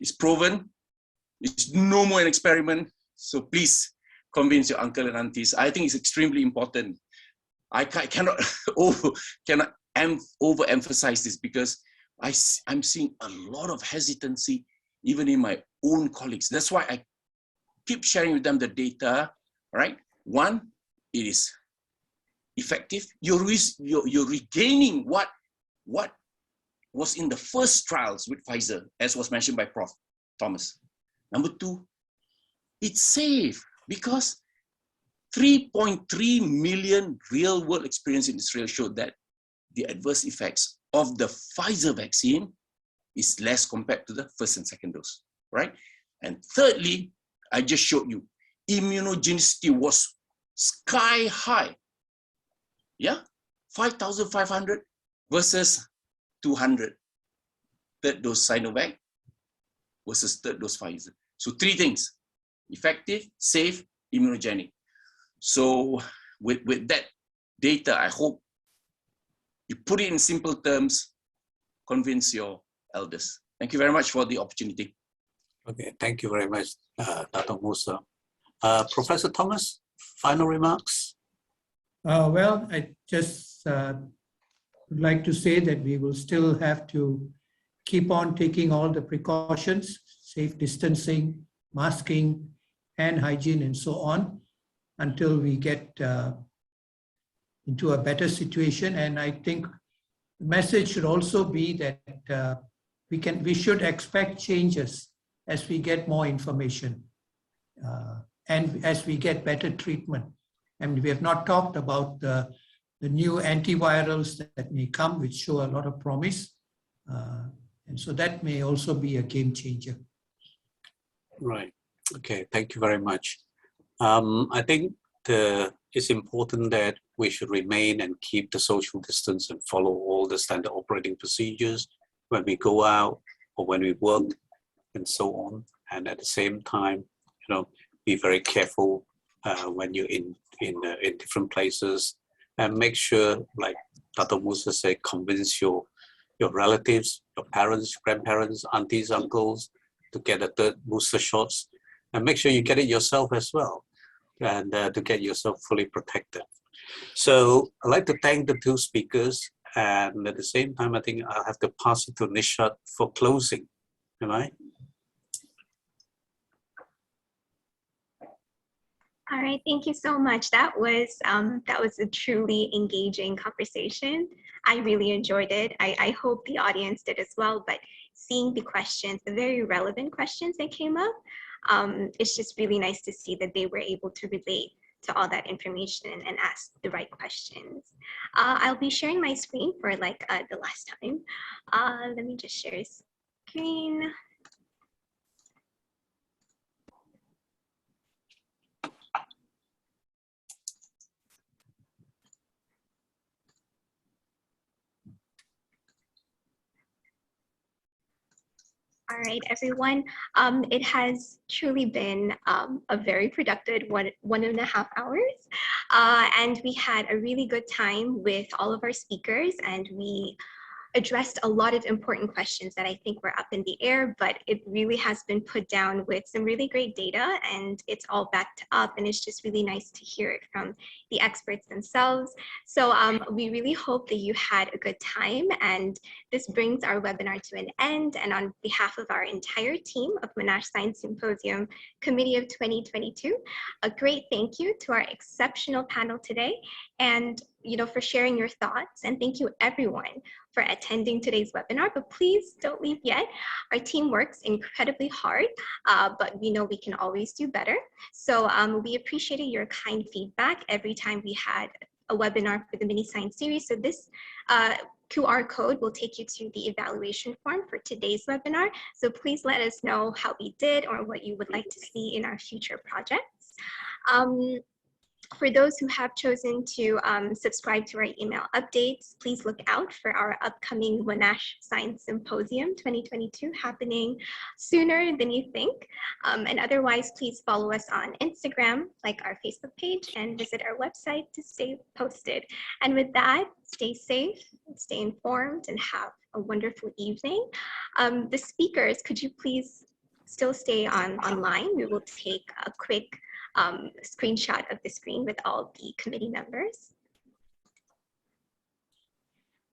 it's proven, it's no more an experiment. So please convince your uncle and aunties. I think it's extremely important. I cannot overemphasize this because I'm seeing a lot of hesitancy even in my own colleagues. That's why I keep sharing with them the data, right? One, it is effective. You're regaining what was in the first trials with Pfizer, as was mentioned by Prof. Thomas. Number 2, it's safe because 3.3 million real-world experience in Israel showed that the adverse effects of the Pfizer vaccine is less compared to the first and second dose, right? And thirdly, I just showed you, immunogenicity was sky high. Yeah, 5,500 versus 200. Third dose Sinovac versus third dose Pfizer. So 3 things: effective, safe, immunogenic. So with that data, I hope you put it in simple terms, convince your elders. Thank you very much for the opportunity. Okay, thank you very much, Dato Musa. Professor Thomas, final remarks? Well, I just would like to say that we will still have to keep on taking all the precautions, safe distancing, masking, hand hygiene, and so on, until we get into a better situation. And I think the message should also be that we should expect changes as we get more information and as we get better treatment. And we have not talked about the new antivirals that may come, which show a lot of promise. And so that may also be a game changer. Right. Okay, thank you very much. I think it's important that we should remain and keep the social distance and follow all the standard operating procedures when we go out or when we work and so on. And at the same time, be very careful when you're in different places, and make sure, like Dato Musa said, convince your relatives, your parents, grandparents, aunties, uncles to get the third booster shots, and make sure you get it yourself as well, and to get yourself fully protected. So I'd like to thank the two speakers, and at the same time, I think I'll have to pass it to Nishat for closing. Am I? All right, thank you so much. That was a truly engaging conversation. I really enjoyed it. I hope the audience did as well, but seeing the questions, the very relevant questions that came up, it's just really nice to see that they were able to relate to all that information and ask the right questions. I'll be sharing my screen for like the last time. Let me just share screen. All right, everyone. It has truly been a very productive 1.5 hours. And we had a really good time with all of our speakers, and we addressed a lot of important questions that I think were up in the air, but it really has been put down with some really great data, and it's all backed up, and it's just really nice to hear it from the experts themselves. So we really hope that you had a good time, and this brings our webinar to an end. And on behalf of our entire team of Monash Science Symposium Committee of 2022, a great thank you to our exceptional panel today, and for sharing your thoughts. And thank you everyone for attending today's webinar, but please don't leave yet. Our team works incredibly hard, but we know we can always do better. So we appreciated your kind feedback every time we had a webinar for the mini science series. So this QR code will take you to the evaluation form for today's webinar. So please let us know how we did or what you would like to see in our future projects. For those who have chosen to subscribe to our email updates, please look out for our upcoming Monash Science Symposium 2022 happening sooner than you think. And otherwise, please follow us on Instagram, like our Facebook page, and visit our website to stay posted. And with that, stay safe, stay informed, and have a wonderful evening. The speakers, could you please still stay online? We will take a quick screenshot of the screen with all the committee members.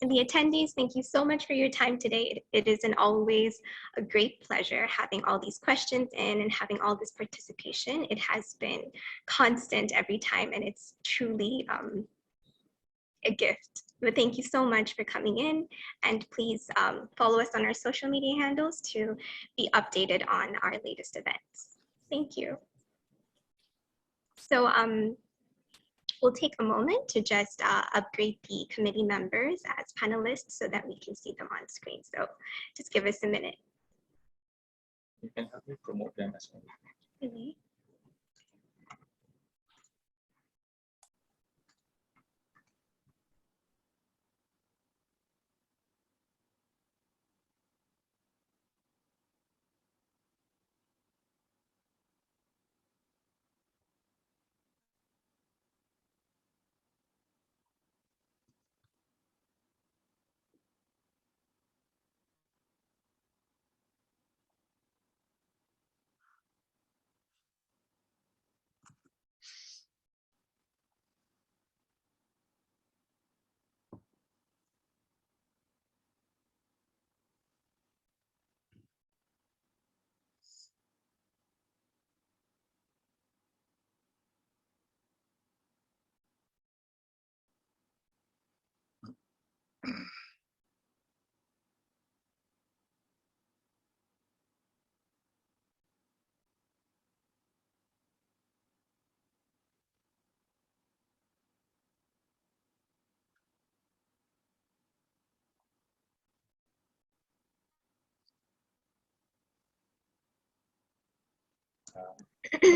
And the attendees, thank you so much for your time today. It is always a great pleasure having all these questions in and having all this participation. It has been constant every time, and it's truly a gift. But thank you so much for coming in, and please follow us on our social media handles to be updated on our latest events. Thank you. So we'll take a moment to just upgrade the committee members as panelists so that we can see them on screen. So just give us a minute. You can help me promote them as well. Really?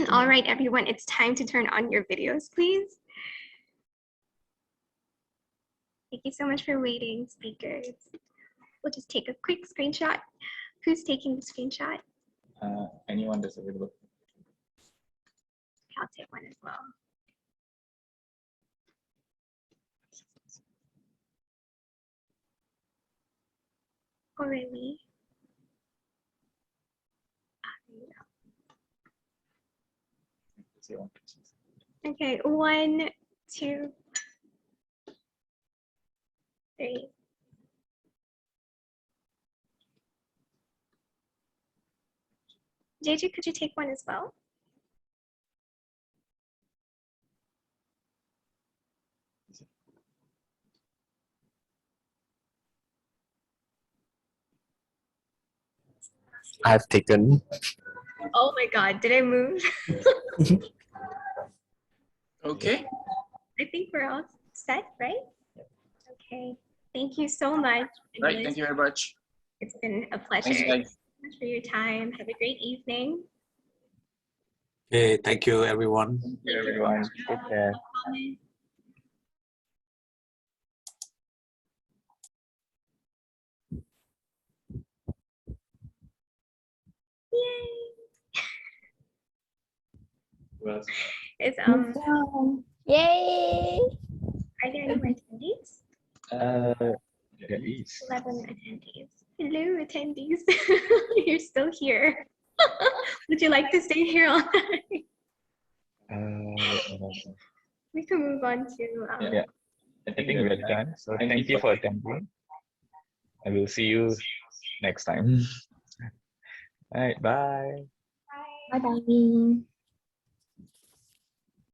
All right, everyone, it's time to turn on your videos, please. Thank you so much for waiting, speakers. We'll just take a quick screenshot. Who's taking the screenshot? Anyone that's available. I'll take one as well. Oh, really? There you go. Okay, 1, 2, 3. JJ, could you take one as well? I've taken. Oh my God, did I move? Okay. I think we're all set, right? Okay, thank you so much. Right. Thank you very much. It's been a pleasure. Thanks, Thank you guys. so much for your time. Have a great evening. Okay, thank you, everyone. Thank you, everyone. Take care. Yay! Well, Is Yay! are there any more attendees? there is. 11 attendees. Hello, attendees. You're still here. Would you like to stay here all night? We can move on to Yeah. I think we're done. So thank you for attending. I will see you next time. All right, bye. Bye bye.